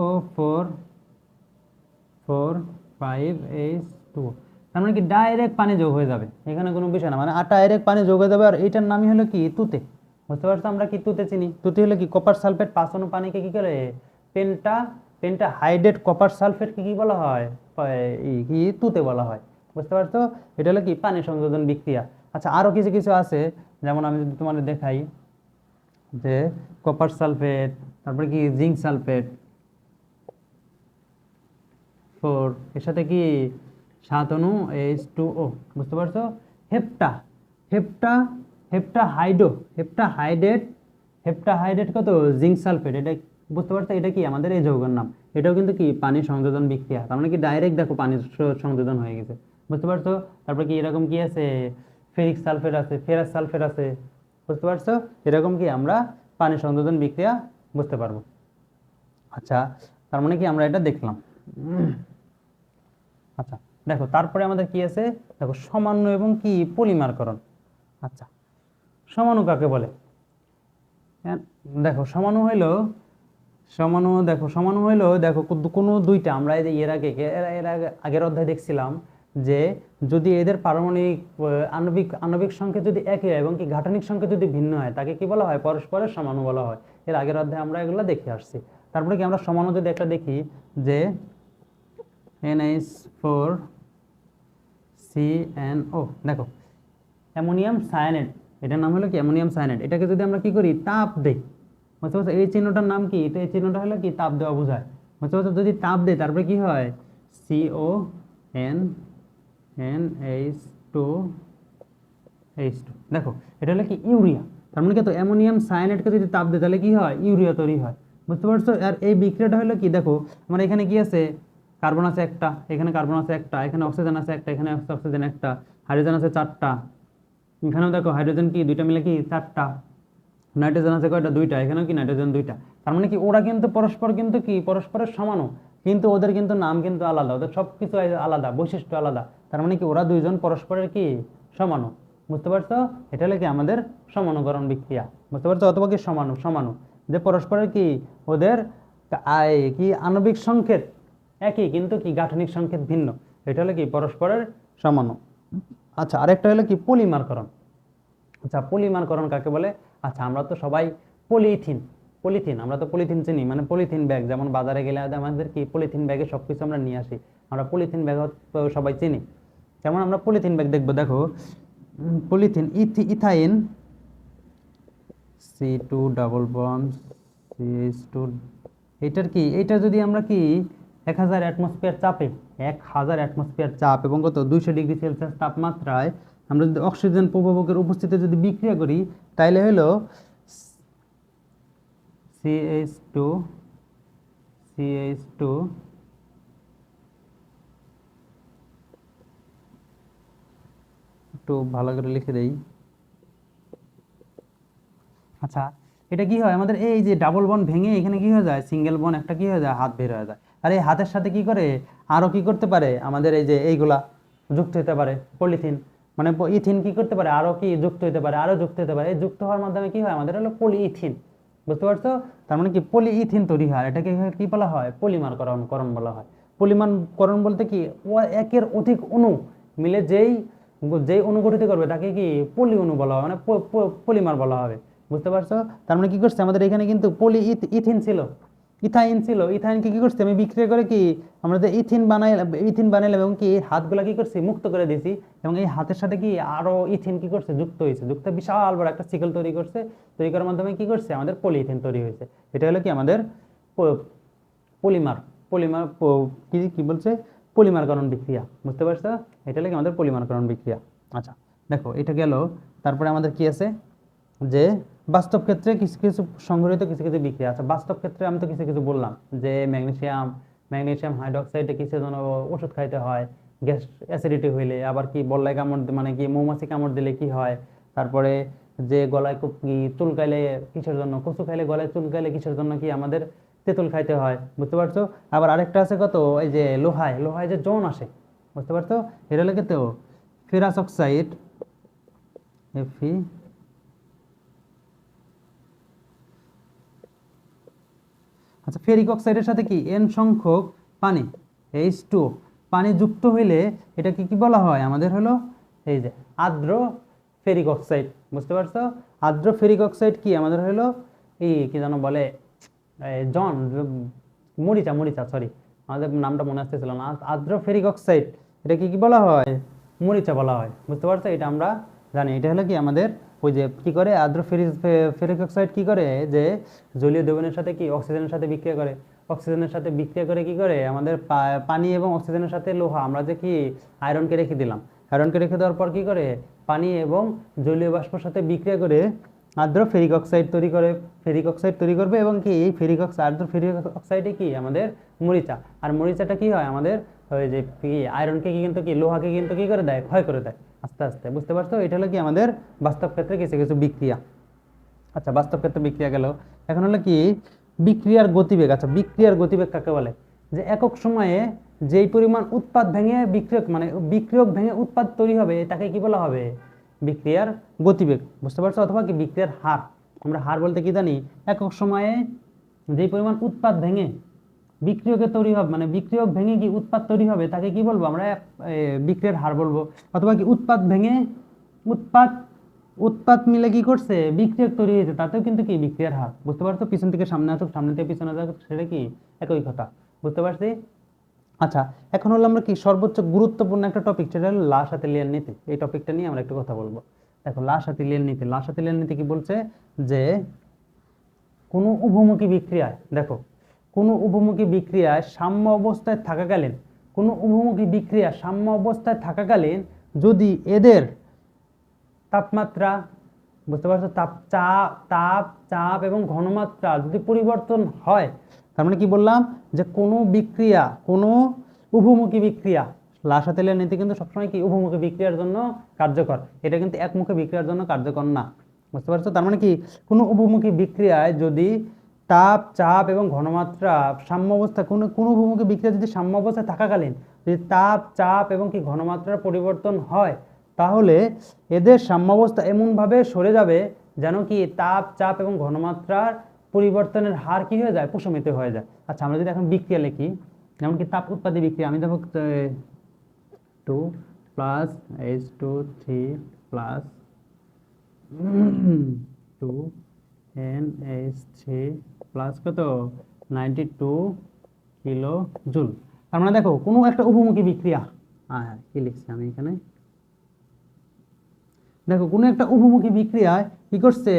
O4 5H2O, তার মানে কি ডাইরেক্ট পানি যোগ হয়ে যাবে, এখানে কোনো বিষয় না, মানে ডাইরেক্ট পানি যোগ হয়ে যাবে। আর এইটার নামই হলো কি তুতে বুঝতে পারছো, আমরা কি তুতে চিনি, তুতে হলো কি কপার সালফেট 5 অণু পানিকে কি করে পেন্টাহাইড্রেট কপার সালফেটকে কি বলা হয় কি তুতে বলা হয় বুঝতে পারছো, এটা হলো কি পানি সংযোজন বিক্রিয়া। আচ্ছা আরো কিছু কিছু আছে, যেমন আমি যদি তোমাদের দেখাই যে কপার সালফেট, তারপরে কি জিঙ্ক সালফেট 4 এর সাথে কি 7 অণু H2O বুঝতে পারছো, হেপ্টাহাইড্রেট কত জিঙ্ক সালফেট, এটা বুঝতে পারছো, এটা কি আমাদের এই যৌগের নাম, এটাও কিন্তু কি পানি সংযোজন বিক্রিয়া, তার মানে কি ডাইরেক্ট দেখো পানি সংযোজন হয়ে গেছে বুঝতে পারছো। তারপর কি এরকম কি আছে ফেরিক সালফেট আছে, ফেরাস সালফেট আছে বুঝতে পারছো, এরকম কি আমরা পানি সংযোজন বিক্রিয়া বুঝতে পারবো। আচ্ছা তার মানে কি আমরা এটা দেখলাম। আচ্ছা দেখো তারপরে আমাদের কি আছে দেখো সমাণু এবং কি পলিমারকরণ। আচ্ছা সমাণু কাকে বলে? দেখো সমাণু হইলো দেখো কোনো দুইটা আমরা এর আগের অধ্যায়ে দেখছিলাম যে যদি এদের পারমাণবিক আণবিক সংখ্যা যদি একই হয় এবং কি গাঠনিক সংখ্যা যদি ভিন্ন হয় তাকে কি বলা হয় পরস্পরের সমাণু বলা হয়। এর আগের অধ্যায়ে আমরা এগুলো দেখে আসছি। তারপরে কি আমরা সমাণু যদি একটা দেখি যে NH4CNO দেখো অ্যামোনিয়াম সায়ানাইড, এটার নাম হলো কি অ্যামোনিয়াম সায়ানাইড, এটাকে যদি আমরা কি করি তাপ দেই বুঝতে পারছো, এই চিহ্নটার নাম কি এই চিহ্নটা হলো কি তাপ দেওয়া বোঝায় বুঝতে পারছো, যদি তাপ দেয় তারপরে কি হয় CONH2H2 দেখো এটা হলো কি ইউরিয়া, তার মানে কি তো অ্যামোনিয়াম সায়ানাইডকে যদি তাপ দেয় তাহলে কি হয় ইউরিয়া তৈরি হয় বুঝতে পারছো। আর এই বিক্রিয়াটা হলো কি দেখো আমার এখানে কি আছে কার্বন আছে একটা, এখানে কার্বন আছে একটা, এখানে অক্সিজেন আছে একটা, এখানে অক্সিজেন একটা, হাইড্রোজেন আছে 4টা, এখানেও দেখো হাইড্রোজেন কি 2টা মিলে কি 4টা, নাইট্রোজেন আছে কয়টা 2টা, এখানেও কি নাইট্রোজেন 2টা, তার মানে কি ওরা কিন্তু পরস্পর কিন্তু কি পরস্পরের সমানু, কিন্তু ওদের কিন্তু নাম কিন্তু আলাদা, ওদের সবকিছু আলাদা, বৈশিষ্ট্য আলাদা, তার মানে কি ওরা দুইজন পরস্পরের কি সমানু বুঝতে পারছো, এটা হলো কি আমাদের সমানুকরণ বিক্রিয়া বুঝতে পারছো, অথবা কি সমানু যে পরস্পরের কি ওদের কি আণবিক সংকেত একই কিন্তু কি গাঠনিক সংকেত ভিন্ন, এটা হলো কি পরস্পরের সমানু। আচ্ছা আরেকটা হলো কি পলিমারকরণ। আচ্ছা পলিমারকরণ কাকে বলে? আচ্ছা আমরা তো সবাই পলিথিন, আমরা তো পলিথিন চিনি, মানে পলিথিন ব্যাগ, যেমন বাজারে গেলে আমাদের কি পলিথিন ব্যাগে সবকিছু আমরা নিয়ে আসি, আমরা পলিথিন ব্যাগ সবাই চিনি। যেমন আমরা পলিথিন ব্যাগ দেখবো, দেখো polythene ethyne C2 double bond CH2, এইটার কি, এইটা যদি আমরা কি 1000 অ্যাটমসফিয়ার চাপে, 1000 অ্যাটমসফিয়ার চাপ এবং কত 200 ডিগ্রি সেলসিয়াস তাপমাত্রায় আমরা যদি অক্সিজেন প্রভাবকের উপস্থিতিতে যদি বিক্রিয়া করি, তাইলে হলো CH2 একটু ভালো করে লিখে দেই। আচ্ছা, এটা কি হয় আমাদের, এই যে ডাবল বন্ড ভেঙে এখানে কি হয়ে যায়, সিঙ্গেল বন্ড একটা কি হয়ে যায়, হাত বের হয়ে যায়। আর এই হাতের সাথে কি করে আরো কি করতে পারে আমাদের, এই যে এইগুলা যুক্ত হতে পারে পলিথিন, মানে ইথিন কি করতে পারে, আরো কি যুক্ত হতে পারে, আরো যুক্ত হতে পারে। এই যুক্ত হওয়ার মাধ্যমে কি হয় আমাদের হলো পলিইথিন, বুঝতে পারছো? তার মানে কি পলিইথিন তৈরি হয়, এটাকে কি বলা হয়, পলিমারকরণ বলা হয়। পলিমারকরণ বলতে কি, ও একের অধিক অণু মিলে যেই যেই অণু গঠিত করবে তাকে কি পলি অণু বলা হয়, মানে পলিমার বলা হবে, বুঝতে পারছো? তার মানে কি করছে আমাদের এখানে কিন্তু ইথিন ছিল, ইথাইন ছিল, ইথাইনকে কি করছে আমি বিক্রিয়া করে কি আমরা যে ইথিন বানাইলাম এবং কি হাতগুলা কি করছি মুক্ত করে দিয়েছি, এবং এই হাতের সাথে কি আরো ইথিন কি করছে যুক্ত হয়েছে, যুক্ত বিশাল বড় একটা সিকেল তৈরি করছে, তৈরি করার মাধ্যমে কি করছে আমাদের পলিইথিন তৈরি হয়েছে। এটা হলো কি আমাদের পলিমার, পলিমার কি কি বলছে, পলিমারকরণ বিক্রিয়া, বুঝতে পারছো? এটা হলো কি আমাদের পলিমারকরণ বিক্রিয়া। আচ্ছা দেখো এটা গেল, তারপরে আমাদের কি আছে, যে বাস্তব ক্ষেত্রে কিছু কিছু সংঘটিত কিছু কিছু বিক্রিয়া আছে। বাস্তব ক্ষেত্রে আমি তো কিছু কিছু বললাম, যে ম্যাগনেসিয়াম হাইড্রোক্সাইডে কিসের জন্য ওষুধ খাইতে হয়, গ্যাস অ্যাসিডিটি হইলে, আবার কি বল্লায় কামড় মানে কি মৌমাছি কামড় দিলে কি হয়, তারপরে যে গলায় খুব কি চুলকাইলে কিসের জন্য, কচু খাইলে গলায় চুলকাইলে কিসের জন্য কি আমাদের তেঁতুল খাইতে হয়, বুঝতে পারছো? আবার আরেকটা আছে কত, এই যে লোহায় যে যৌন আসে, বুঝতে পারছো? এটা লাগে তো ফেরাস অক্সাইড Fe, আচ্ছা ফেরিক অক্সাইডের সাথে কি n সংখ্যক পানি H2 পানি যুক্ত হইলে এটা কি কি বলা হয় আমাদের হলো, এই যে আর্দ্র ফেরিক অক্সাইড, বুঝতে পারছো? আর্দ্র ফেরিক অক্সাইড কি আমাদের হলো এই কি যেন বলে, জন মরিচা সরি, আমাদের নামটা মনে আসতেছিল না। আর্দ্র ফেরিক অক্সাইড এটা কি কি বলা হয়, মরিচা বলা হয়, বুঝতে পারছো? এটা আমরা জানি। এটা হলো কি আমাদের ওই যে কি করে আর্দ্র ফেরিক অক্সাইড কি করে, যে জলীয় দ্রবণের সাথে কি অক্সিজেনের সাথে বিক্রিয়া করে, অক্সিজেনের সাথে বিক্রিয়া করে কি করে আমাদের পানি এবং অক্সিজেনের সাথে লোহা, আমরা যে কি আয়রনকে রেখে দিলাম, আয়রনকে রেখে দেওয়ার পর কি করে পানি এবং জলীয় বাষ্পের সাথে বিক্রিয়া করে আর্দ্র ফেরিক অক্সাইড তৈরি করে, ফেরিক অক্সাইড তৈরি করবে, এবং কি এই ফেরিক অক্সাইড আর্দ্র ফেরিক অক্সাইডে কি আমাদের মরিচা, আর মরিচাটা কি হয় আমাদের ওই যে কি আয়রনকে কি কিন্তু কি লোহাকে কিন্তু কি করে দেয়, ক্ষয় করে দেয় আস্তে আস্তে, বুঝতে পারছো? এটা হলো কি আমাদের বাস্তব ক্ষেত্রে কিছু কিছু বিক্রিয়া। আচ্ছা বাস্তব ক্ষেত্রে বিক্রিয়া গেল, এখন হলো কি বিক্রিয়ার গতিবেগ। আচ্ছা বিক্রিয়ার গতিবেগ কাকে বলে, যে একক সময়ে যেই পরিমাণ উৎপাদ ভেঙে বিক্রিয়ক মানে বিক্রিয়ক ভেঙে উৎপাদ তৈরি হবে তাকে কি বলা হবে, বিক্রিয়ার গতিবেগ, বুঝতে পারছো? অথবা কি বিক্রিয়ার হার, আমরা হার বলতে কি জানি, একক সময়ে যেই পরিমাণ উৎপাদ ভেঙে বিক্রিয়কে তৈরি হবে, মানে বিক্রিয়ক ভেঙে কি উৎপাদ তৈরি হবে তাকে কি বলবো আমরা, বিক্রিয়ার হার বলবো। অথবা কি উৎপাদ ভেঙে উৎপাদ উৎপাদ মিলে কি করছে বিক্রিয়ক তৈরি হয়েছে, তাতেও কিন্তু কি বিক্রিয়ার হার, বুঝতে পারছো? পিছন থেকে সামনে আসুক, সামনে থেকে পিছনে আসুক, সেটা কি একই কথা, বুঝতে পারছি? আচ্ছা এখন হলো আমরা কি সর্বোচ্চ গুরুত্বপূর্ণ একটা টপিক, সেটা হলো লা-শাতিলিয়ান নীতি। এই টপিকটা নিয়ে আমরা একটু কথা বলবো। দেখো লা-শাতিলিয়ান নীতি কি বলছে, যে কোনো উভমুখী বিক্রিয়ায়, দেখো কোনো উভমুখী বিক্রিয়ায় সাম্য অবস্থায় থাকাকালীন, কোনো উভমুখী বিক্রিয়া সাম্য অবস্থায় থাকাকালীন যদি এদের তাপমাত্রা, বুঝতে পারছো, চাপ এবং ঘনমাত্রা যদি পরিবর্তন হয়, তার মানে কি বললাম, যে কোনো বিক্রিয়া, কোনো উভমুখী বিক্রিয়া, লা-শাতিলিয়ান নীতি কিন্তু সবসময় কি উভমুখী বিক্রিয়ার জন্য কার্যকর, এটা কিন্তু একমুখী বিক্রিয়ার জন্য কার্যকর না, বুঝতে পারছো? তার মানে কি কোনো উভমুখী বিক্রিয়ায় যদি চাপ এবং ঘনমাত্রা সাম্য অবস্থা, কোনো উভমুখী বিক্রিয়া যদি সাম্য অবস্থায় থাকাকালীন যদি চাপ এবং কি ঘনমাত্রার পরিবর্তন হয়, তাহলে এদের সাম্যাবস্থা এমনভাবে সরে যাবে যেন কি চাপ এবং ঘনমাত্রার পরিবর্তনের হার কি হয়ে যায়, প্রশমিত হয়ে যায়। আচ্ছা আমরা যদি এখন বিক্রিয়া লিখি, যেমন কি তাপ উৎপাদী বিক্রিয়া, আমি দেখো 2 plus H2 3 plus 2 NH3 plus কত 92 কিলো জুল। তার মানে দেখো কোনো একটা উপমুখী বিক্রিয়া, হ্যাঁ কি লিখছি আমি এখানে, দেখো কোনো একটা উপমুখী বিক্রিয়ায় কি করছে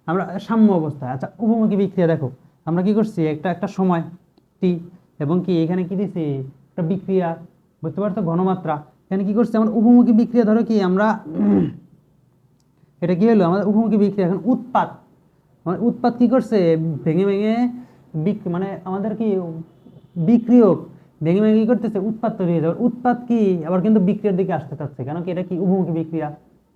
আমরা সাম্য অবস্থায়। আচ্ছা উপমুখী বিক্রিয়া দেখো আমরা কি করছি একটা সময় টি, এবং কি এখানে কি দিছি একটা বিক্রিয়া, বুঝতে পারছো ঘনমাত্রা। এখানে কি করছে আমরা উপমুখী বিক্রিয়া, ধরো কি আমরা এটা কি হলো আমাদের উপমুখী বিক্রিয়া। এখন উৎপাদ, মানে উৎপাদ কি করছে ভেঙে ভেঙে মানে আমাদের কি বিক্রিয়ক ভেঙে ভেঙে কি করতেছে উৎপাদ তৈরি হয়ে যাবে। উৎপাদ কি আবার কিন্তু বিক্রিয়ার দিকে আসতে চাচ্ছে, কেন কি এটা কি উপমুখী বিক্রিয়া,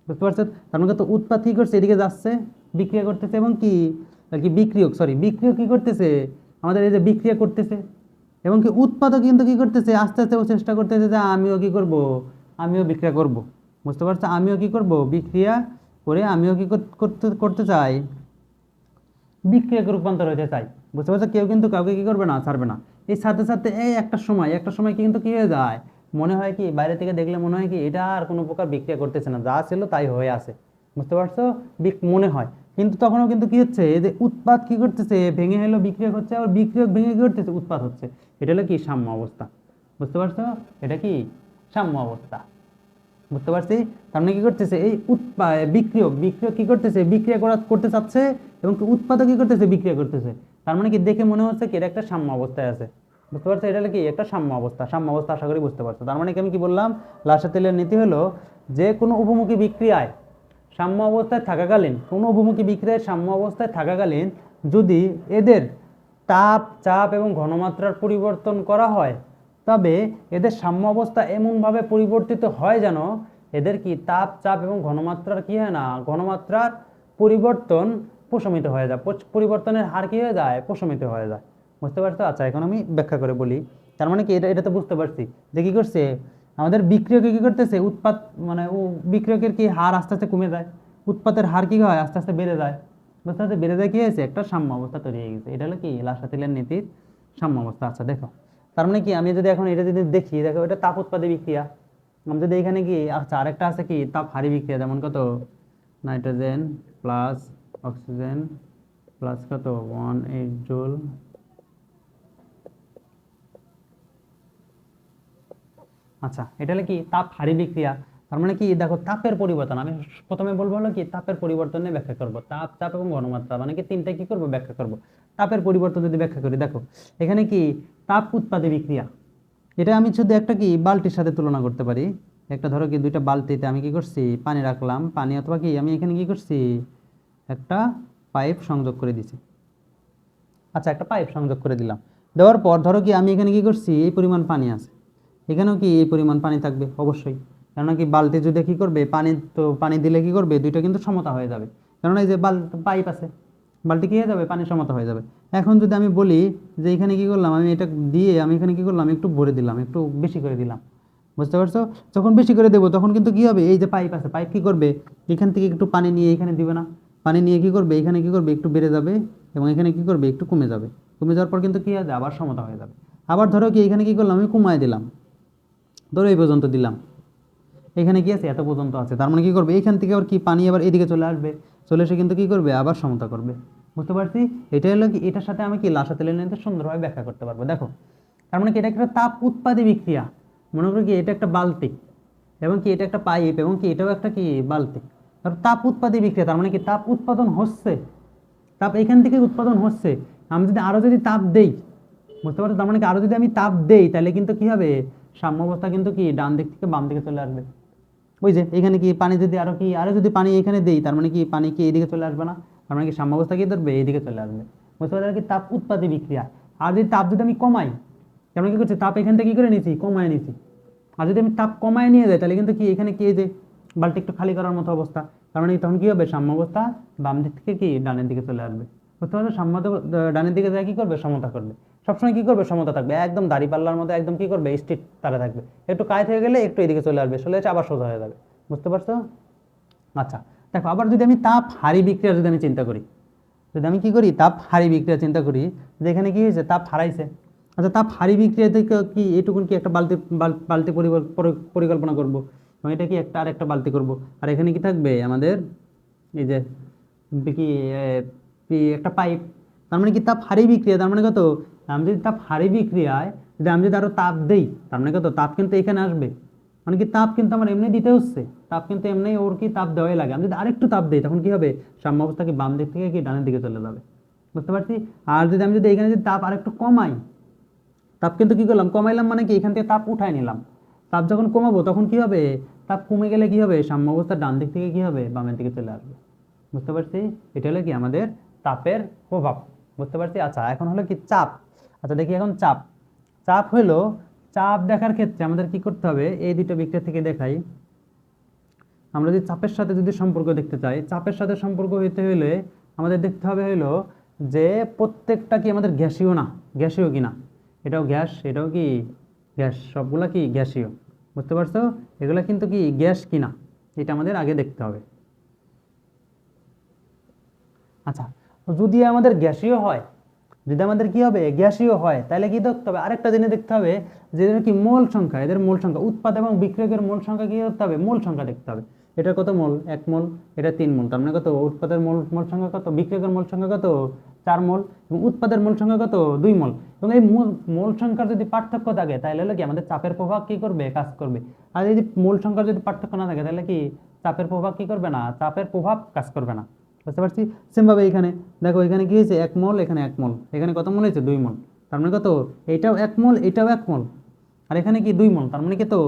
বুঝতে পারছেন। তার মানে তো উৎপাদ কি করছে এদিকে যাচ্ছে বিক্রিয়া করতেছে, এবং কি আর কি বিক্রিয়ক বিক্রিয়ক কি করতেছে আমাদের এই যে বিক্রিয়া করতেছে, এবং কি উৎপাদক কিন্তু কি করতেছে আস্তে আস্তে ও চেষ্টা করতেছে যে আমিও কি করব, আমিও বিক্রিয়া করব, বুঝতে পারছো, আমিও কি করব বিক্রিয়া করে আমিও কি করতে করতে চাই, বিক্রিয়াকে রূপান্তর হতে চাই, বুঝতে পারছো। কেউ কিন্তু কাউকে কি করবে না, ছাড়বে না। এই সাথে সাথে এই একটা সময় কিন্তু কি হয়ে যায়, মনে হয় কি বাইরে থেকে দেখলে মনে হয় কি এটা আর কোনো প্রকার বিক্রিয়া করতেছে না, যা ছিল তাই হয়ে আছে, বুঝতে পারছো, মনে হয়। কিন্তু তখনও কিন্তু কি হচ্ছে যে উৎপাদ কি করতেছে ভেঙে হলো বিক্রিয়া হচ্ছে, আর বিক্রিয়ক ভেঙে কি করতেছে উৎপাদ হচ্ছে। এটা হলো কি সাম্য অবস্থা, বুঝতে পারছো, এটা কি সাম্য অবস্থা, বুঝতে পারছি। তার মানে কি করতেছে এই বিক্রিয়ক কি করতেছে বিক্রিয়া করতে চাচ্ছে, এবং উৎপাদক কি করতেছে বিক্রিয়া করতেছে। তার মানে কি দেখে মনে হচ্ছে কি এটা একটা সাম্য অবস্থায় আছে, বুঝতে পারছো। এটা কি একটা সাম্য অবস্থা, আশা করি বুঝতে পারছো। তার মানে কি আমি কি বললাম, লাসাতেলের নীতি হলো যে কোনো উপমুখী বিক্রিয়ায় সাম্য অবস্থায় থাকাকালীন, কোনো উপমুখী বিক্রিয়ায় সাম্য অবস্থায় থাকাকালীন যদি এদের তাপ চাপ এবং ঘনমাত্রার পরিবর্তন করা হয়, তবে এদের সাম্য অবস্থা এমনভাবে পরিবর্তিত হয় যেন এদের কি তাপ চাপ এবং ঘনমাত্রার কি হয় না, ঘনমাত্রার পরিবর্তন প্রশমিত হয়ে যায়, পরিবর্তনের হার কি হয়ে যায়, প্রশমিত হয়ে যায়, বুঝতে পারছো। আচ্ছা এখন আমি ব্যাখ্যা করে বলি। তার মানে কি এটা তো বুঝতে পারছি যে কি করছে আমাদের বিক্রিয়কে কি করতেছে উৎপাদ, মানে বিক্রিয়কের কি হার আস্তে আস্তে কমে যায়, উৎপাদের হার কি হয় আস্তে আস্তে বেড়ে যায়, বুঝতে পারছো, বেড়ে যায় কি হয়েছে একটা সাম্য অবস্থা তৈরি হয়ে গেছে। এটা হলো কি লাসাতিলের নীতির সাম্য অবস্থা। আচ্ছা দেখো তার মানে কি আমি যদি এখন এটা যদি দেখি, দেখো এটা তাপ উৎপাদী বিক্রিয়া। আমি যদি এখানে কি আচ্ছা আরেকটা আছে কি তাপ হারি বিক্রিয়া, যেমন কত নাইট্রোজেন প্লাস অক্সিজেন প্লাস কত 18 জুল, আচ্ছা এটা হলো কি তাপ হারি বিক্রিয়া। তার মানে কি দেখো তাপের পরিবর্তন, আমি প্রথমে বলবো হলো কি তাপের পরিবর্তন নিয়ে ব্যাখ্যা করব, তাপ চাপ এবং ঘনমাত্রা মানে কি তিনটা কি করব ব্যাখ্যা করব। তাপের পরিবর্তন যদি ব্যাখ্যা করি, দেখো এখানে কি তাপ উৎপাদী বিক্রিয়া, এটা আমি শুধু একটা কি বালতির সাথে তুলনা করতে পারি। একটা ধরো কি দুইটা বালতিতে আমি কি করছি পানি রাখলাম, পানি অথবা কি আমি এখানে কি করছি একটা পাইপ সংযোগ করে দিছি। আচ্ছা একটা পাইপ সংযোগ করে দিলাম, দেওয়ার পর ধরো কি আমি এখানে কি করছি এই পরিমাণ পানি আছে, এখানেও কি এই পরিমাণ পানি থাকবে অবশ্যই, কেননা কি বালতি যদি কি করবে পানি, তো পানি দিলে কি করবে দুইটা কিন্তু সমতা হয়ে যাবে, কেননা এই যে পাইপ আছে বালতি কি হয়ে যাবে পানি সমতা হয়ে যাবে। এখন যদি আমি বলি যে এখানে কি করলাম আমি এটা দিয়ে আমি এখানে কি করলাম একটু ভরে দিলাম, একটু বেশি করে দিলাম, বুঝতে পারছো। যখন বেশি করে দেবো তখন কিন্তু কি হবে এই যে পাইপ আছে পাইপ কি করবে এখান থেকে একটু পানি নিয়ে এখানে দিবে না, পানি নিয়ে কি করবে এখানে কি করবে একটু বেড়ে যাবে, এবং এখানে কি করবে একটু কমে যাবে, কমে যাওয়ার পর কিন্তু কি হবে আবার সমতা হয়ে যাবে। আবার ধরো কি এখানে কি করলাম আমি কমায় দিলাম, ধরো এই পর্যন্ত দিলাম, এখানে কি আছে এত পর্যন্ত আছে, তার মানে কি করবে এখান থেকে আবার কি পানি আবার এদিকে চলে আসবে, চলে এসে কিন্তু কি করবে আবার সমতা করবে, বুঝতে পারছি। এটা হলো কি এটার সাথে আমি কি লাসাতেলের নীতি সুন্দরভাবে ব্যাখ্যা করতে পারবো। দেখো তার মানে কি এটা একটা তাপ উৎপাদী বিক্রিয়া, মনে করো কি এটা একটা বালতি এবং কি এটা একটা পাইপ এবং কি এটাও একটা কি বালতি, তাপ উৎপাদী বিক্রিয়া, তার মানে কি তাপ উৎপাদন হচ্ছে, তাপ এখান থেকে উৎপাদন হচ্ছে, আমি যদি আরো যদি তাপ দেই, বুঝতে পারছো, তার মানে কি আরো যদি আমি তাপ দেই তাহলে কিন্তু কি হবে সাম্য অবস্থা কিন্তু কি ডান দিক থেকে বাম দিকে চলে আসবে, ওই যে এখানে কি পানি যদি আরো যদি পানি এখানে দেই তার মানে কি পানি কি এইদিকে চলে আসবে না, তার মানে কি সাম্য অবস্থা কি ধরবে এইদিকে চলে আসবে, বুঝতে পারছো কি তাপ উৎপাদী বিক্রিয়া। আর যদি তাপ যদি আমি কমাই, তার মানে কি করছি তাপ এখান থেকে কি করে নিয়েছি কমায় নিয়েছি, আর যদি আমি তাপ কমায় নিয়ে যাই তাহলে কিন্তু কি এখানে কি এই যে বালতি একটু খালি করার মতো অবস্থা, তার মানে তখন কি হবে সাম্য অবস্থা বাম দিক থেকে কি ডানের দিকে চলে আসবে, বুঝতে পারছো। সাম্য ডানের দিকে যায় কি করবে সমতা করবে, সবসময় কি করবে সমতা থাকবে, একদম দাড়ি পাল্লার মতো একদম কি করবে স্ট্রিট তারা থাকবে, একটু কায় হয়ে গেলে একটু এদিকে চলে আসবে, চলে যাচ্ছে আবার সোজা হয়ে যাবে, বুঝতে পারছো। আচ্ছা দেখো আবার যদি আমি তাপ হারি বিক্রিয়া যদি আমি চিন্তা করি, যদি আমি কি করি তাপ হারি বিক্রিয়া চিন্তা করি, যে এখানে কি হয়েছে তাপ হারাইছে, আচ্ছা তাপ হারি বিক্রিয়াতে কি এটুকুন কি একটা বালতি বালতি পরিকল্পনা করব, এবং এটা কি একটা আর একটা বালতি করব, আর এখানে কি থাকবে আমাদের এই যে কি একটা পাইপ, তার মানে কি তাপ হারি বিক্রিয়া, তার মানে কত, আমি যদি তাপ হারি বিক্রিয়ায় যদি আমি যদি আরো তাপ দেই, তার মানে কত, তাপ কিন্তু এখানে আসবে, মানে কি তাপ কিন্তু আমার এমনি দিতে হচ্ছে, তাপ কিন্তু এমনি ওর কি তাপ দেওয়াই লাগে, আমি যদি আরেকটু তাপ দিই তখন কি হবে, সাম্যাবস্থা কি বাম দিক থেকে কি ডানের দিকে চলে যাবে, বুঝতে পারছি। আর যদি আমি যদি এখানে যদি তাপ আরেকটু কমাই, তাপ কিন্তু কি করলাম, কমাইলাম, মানে কি এখান থেকে তাপ উঠাই নিলাম, তাপ যখন কমাবো তখন কি হবে, তাপ কমে গেলে কি হবে, সাম্যাবস্থা ডান দিক থেকে কি হবে, বামের দিকে চলে আসবে, বুঝতে পারছি। এটা হলো কি আমাদের তাপের প্রভাব, বুঝতে পারছি। আচ্ছা এখন হলো কি চাপ, আচ্ছা দেখি এখন চাপ, চাপ হলো, চাপ দেখার ক্ষেত্রে আমাদের কি করতে হবে, এই দুটো বিক্রিয়া থেকে দেখাই, আমরা যদি চাপের সাথে যদি সম্পর্ক দেখতে চাই, চাপের সাথে সম্পর্ক হইতে হলে আমাদের দেখতে হবে হলো যে প্রত্যেকটা কি আমাদের গ্যাসীয় না, গ্যাসীয় কিনা, এটাও গ্যাস, এটাও কি গ্যাস, সবগুলা কি গ্যাসীয়, বুঝতে পারছো, এগুলা কিন্তু কি গ্যাস কিনা, এটা আমাদের আগে দেখতে হবে। আচ্ছা যদি আমাদের গ্যাসীয় হয়, যদি আমাদের কি হবে গ্যাসীয় হয়, তাহলে কি দেখতে হবে, আরেকটা জিনিস দেখতে হবে যে এদের কি মোল সংখ্যা, এদের মোল সংখ্যা, উৎপাদ এবং বিক্রিয়কের মোল সংখ্যা কি করতে হবে, মোল সংখ্যা দেখতে হবে, এটা কত মোল, 1 মোল, এটা 3 মোল, তার মানে কত, উৎপাদের মোল মোল সংখ্যা কত, বিক্রিয়কের মোল সংখ্যা কত, 4 মোল, এবং উৎপাদের মোল সংখ্যা কত, 2 মোল, এবং এই মোল সংখ্যার যদি পার্থক্য থাকে তাহলে হলো কি আমাদের চাপের প্রভাব কি করবে, কাজ করবে, আর যদি মোল সংখ্যার যদি পার্থক্য না থাকে তাহলে কি চাপের প্রভাব কি করবে না, চাপের প্রভাব কাজ করবে না, বুঝতে পারছি। সেম ভাবে এখানে দেখো, এখানে কি হয়েছে, 1 মোল, এখানে 1 মোল, এখানে কত মোল হয়েছে, 2 মোল, তার মানে কত, এটাও 1 মোল, এটাও 1 মোল, আর এখানে কি 2 মোল, তার মানে কি তো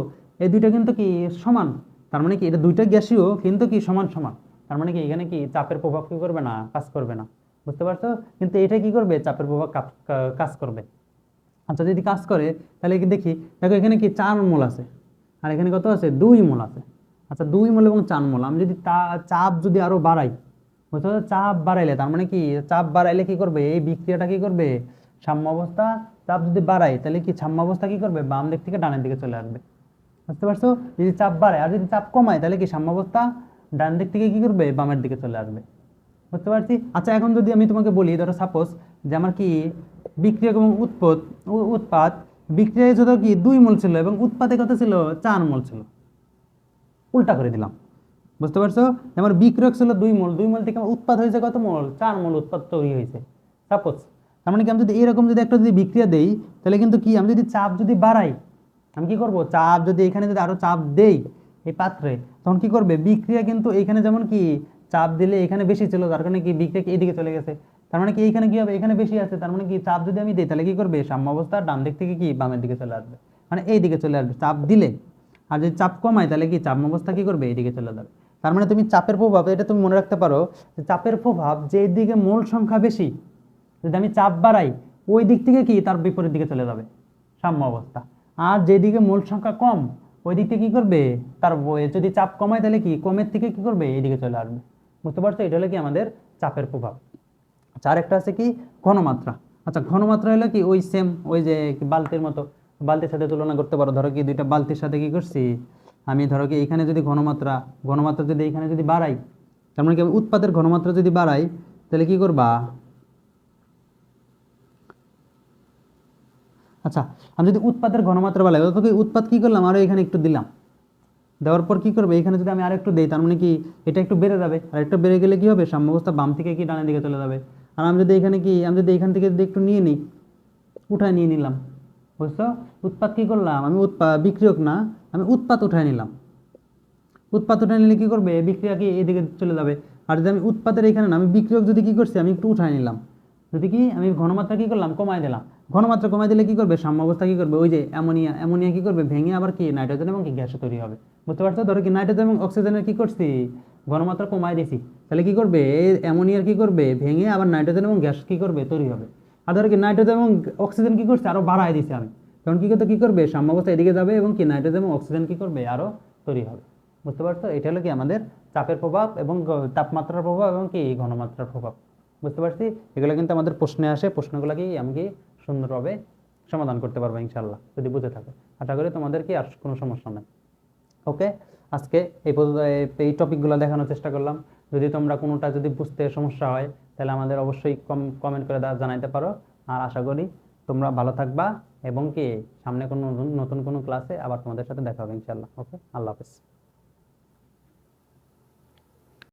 এই দুইটা কিন্তু কি সমান, তার মানে কি এটা দুইটা গ্যাসীয় কিন্তু কি সমান সমান, তার মানে কি এখানে কি চাপের প্রভাব কি করবে না, কাজ করবে না, বুঝতে পারছো, কিন্তু এটা কি করবে, চাপের প্রভাব কাজ করবে। আচ্ছা যদি কাজ করে তাহলে কি দেখি, দেখো এখানে কি 4 মোল আছে, আর এখানে কত আছে, 2 মোল আছে, আচ্ছা 2 মোল এবং 4 মোল, আমি যদি চাপ যদি আরো বাড়াই, বুঝতে পারছো, চাপ বাড়াইলে তার মানে কি, চাপ বাড়াইলে কি করবে, এই বিক্রিয়াটা কি করবে, সাম্যাবস্থা, চাপ যদি বাড়াই তাহলে কি সাম্যাবস্থা কি করবে, বাম দিক থেকে ডানের দিকে চলে আসবে, বুঝতে পারছো, যদি চাপ বাড়ায়, আর যদি চাপ কমায় তাহলে কি সাম্যাবস্থা ডান দিক থেকে কি করবে, বামের দিকে চলে আসবে, বুঝতে পারছি। আচ্ছা এখন যদি আমি তোমাকে বলি, ধরো সাপোজ যে আমার কি বিক্রিয়ক এবং উৎপাদ, বিক্রিয়ায় যত কি 2 মোল ছিল এবং উৎপাদে কত ছিল, 4 মোল ছিল, উল্টা করে দিলাম, বুঝতে পারছো, আমার বিক্রিয়ক ছিল 2 মোল, 2 মোল থেকে আমার উৎপাদ হয়েছে কত মোল, 4 মোল উৎপাদ তৈরি হয়েছে, সাপোজ। তার মানে কি আমি যদি এরকম যদি একটা যদি বিক্রিয়া দেই, তাহলে কিন্তু কি আমি যদি চাপ যদি বাড়াই, আমি কি করব, চাপ যদি এখানে যদি আরো চাপ দেই এই পাত্রে, তখন কি করবে, বিক্রিয়া কিন্তু এখানে যেমন কি চাপ দিলে এখানে বেশি ছিল, যার কারণে কি বিক্রিয়া এইদিকে চলে গেছে, তার মানে কি এইখানে কি হবে, এখানে বেশি আছে, তার মানে কি চাপ যদি আমি দিই তাহলে কি করবে, সাম্যাবস্থা ডান দিক থেকে কি বামের দিকে চলে আসবে, মানে এই দিকে চলে আসবে চাপ দিলে, আর যদি চাপ কমায় তাহলে কি সাম্যাবস্থা কি করবে, এইদিকে চলে যাবে। তার মানে তুমি চাপের প্রভাব, এটা তুমি মনে রাখতে পারো যে চাপের প্রভাব যে দিকে মোল সংখ্যা বেশি, যদি আমি চাপ বাড়াই ওই দিক থেকে কি তার বিপরীত দিকে চলে যাবে সাম্য অবস্থা, আর যেদিকে মোল সংখ্যা কম ওই দিক থেকে কি করবে, তার যদি চাপ কমায় তাহলে কি কমের থেকে কি করবে, এইদিকে চলে আসবে, বুঝতে পারছো, এটা হলো কি আমাদের চাপের প্রভাব। আচ্ছা আরেকটা আছে কি ঘনমাত্রা, আচ্ছা ঘনমাত্রা হলো কি ওই সেম, ওই যে বালতির মতো, বালতির সাথে তুলনা করতে পারো, ধরো কি দুইটা বালতির সাথে কি করছি আমি, ধরো কি এখানে যদি ঘনমাত্রা, ঘনমাত্রা যদি এখানে যদি বাড়াই, তার মানে কি উৎপাদের ঘনমাত্রা যদি বাড়াই তাহলে কি করবা, আচ্ছা আমি যদি উৎপাদের ঘনমাত্রা বাড়াই, তখন উৎপাদ কি করলাম, আরো এখানে একটু দিলাম, দেওয়ার পর কি করবে, এখানে যদি আমি আরো একটু দিই তার মানে কি এটা একটু বেড়ে যাবে, আর একটু বেড়ে গেলে কি হবে, সাম্যাবস্থা বাম থেকে কি ডানের দিকে চলে যাবে, আর আমি যদি এখানে কি, আমি যদি এখান থেকে যদি একটু নিয়ে নিই, উঠায় নিয়ে নিলাম, বুঝছো, উৎপাদ কি করলাম আমি, বিক্রিয়ক না, আমি উৎপাদ উঠায় নিলাম, উৎপাদ উঠায় নিলে কি করবে, বিক্রিয়া কি এদিকে চলে যাবে, আর যদি আমি উৎপাদের এখানে না, আমি বিক্রিয়ক যদি কি করছি আমি একটু উঠায় নিলাম, যদি কি আমি ঘনমাত্রা কি করলাম, কমাই দিলাম, ঘনমাত্রা কমাই দিলে কি করবে, সাম্যাবস্থা কি করবে, ওই যে অ্যামোনিয়া, অ্যামোনিয়া কি করবে, ভেঙে আবার কি নাইট্রোজেন এবং কি গ্যাস তৈরি হবে, বুঝতে পারছো, ধরো কি নাইট্রোজেন এবং অক্সিজেনের কি করছি, ঘনমাত্রা কমাই দিছি, তাহলে কি করবে, এই অ্যামোনিয়ার কি করবে, ভেঙে আবার নাইট্রোজেন এবং গ্যাস কি করবে, তৈরি হবে, আর ধরো কি নাইট্রোজেন এবং অক্সিজেন কি করছে, আরো বাড়াই দিছি আমি, তখন কি করতে কি করবে, সাম্যাবস্থা এদিকে যাবে এবং কি নাইট্রোজেন এবং অক্সিজেন কি করবে, আরো তৈরি হবে, বুঝতে পারছো, এটা হলো কি আমাদের চাপের প্রভাব এবং তাপমাত্রার প্রভাব এবং কি ঘনমাত্রার প্রভাব, বুঝতে পারছি। এগুলো কিন্তু আমাদের প্রশ্নে আসে, প্রশ্নগুলো কি আমি কি সুন্দরভাবে সমাধান করতে পারবো ইনশাল্লাহ, যদি বুঝে থাকে, আশা করি তোমাদের কি আর কোনো সমস্যা নেই। ওকে, আজকে এই টপিকগুলো দেখানোর চেষ্টা করলাম, যদি তোমরা কোনোটা যদি বুঝতে সমস্যা হয় তাহলে আমাদের অবশ্যই কমেন্ট করে জানাইতে পারো, আর আশা করি তোমরা ভালো থাকবা এবং কি সামনে কোনো নতুন কোনো ক্লাসে আবার তোমাদের সাথে দেখা হবে ইনশাল্লাহ। ওকে, আল্লাহ হাফেজ।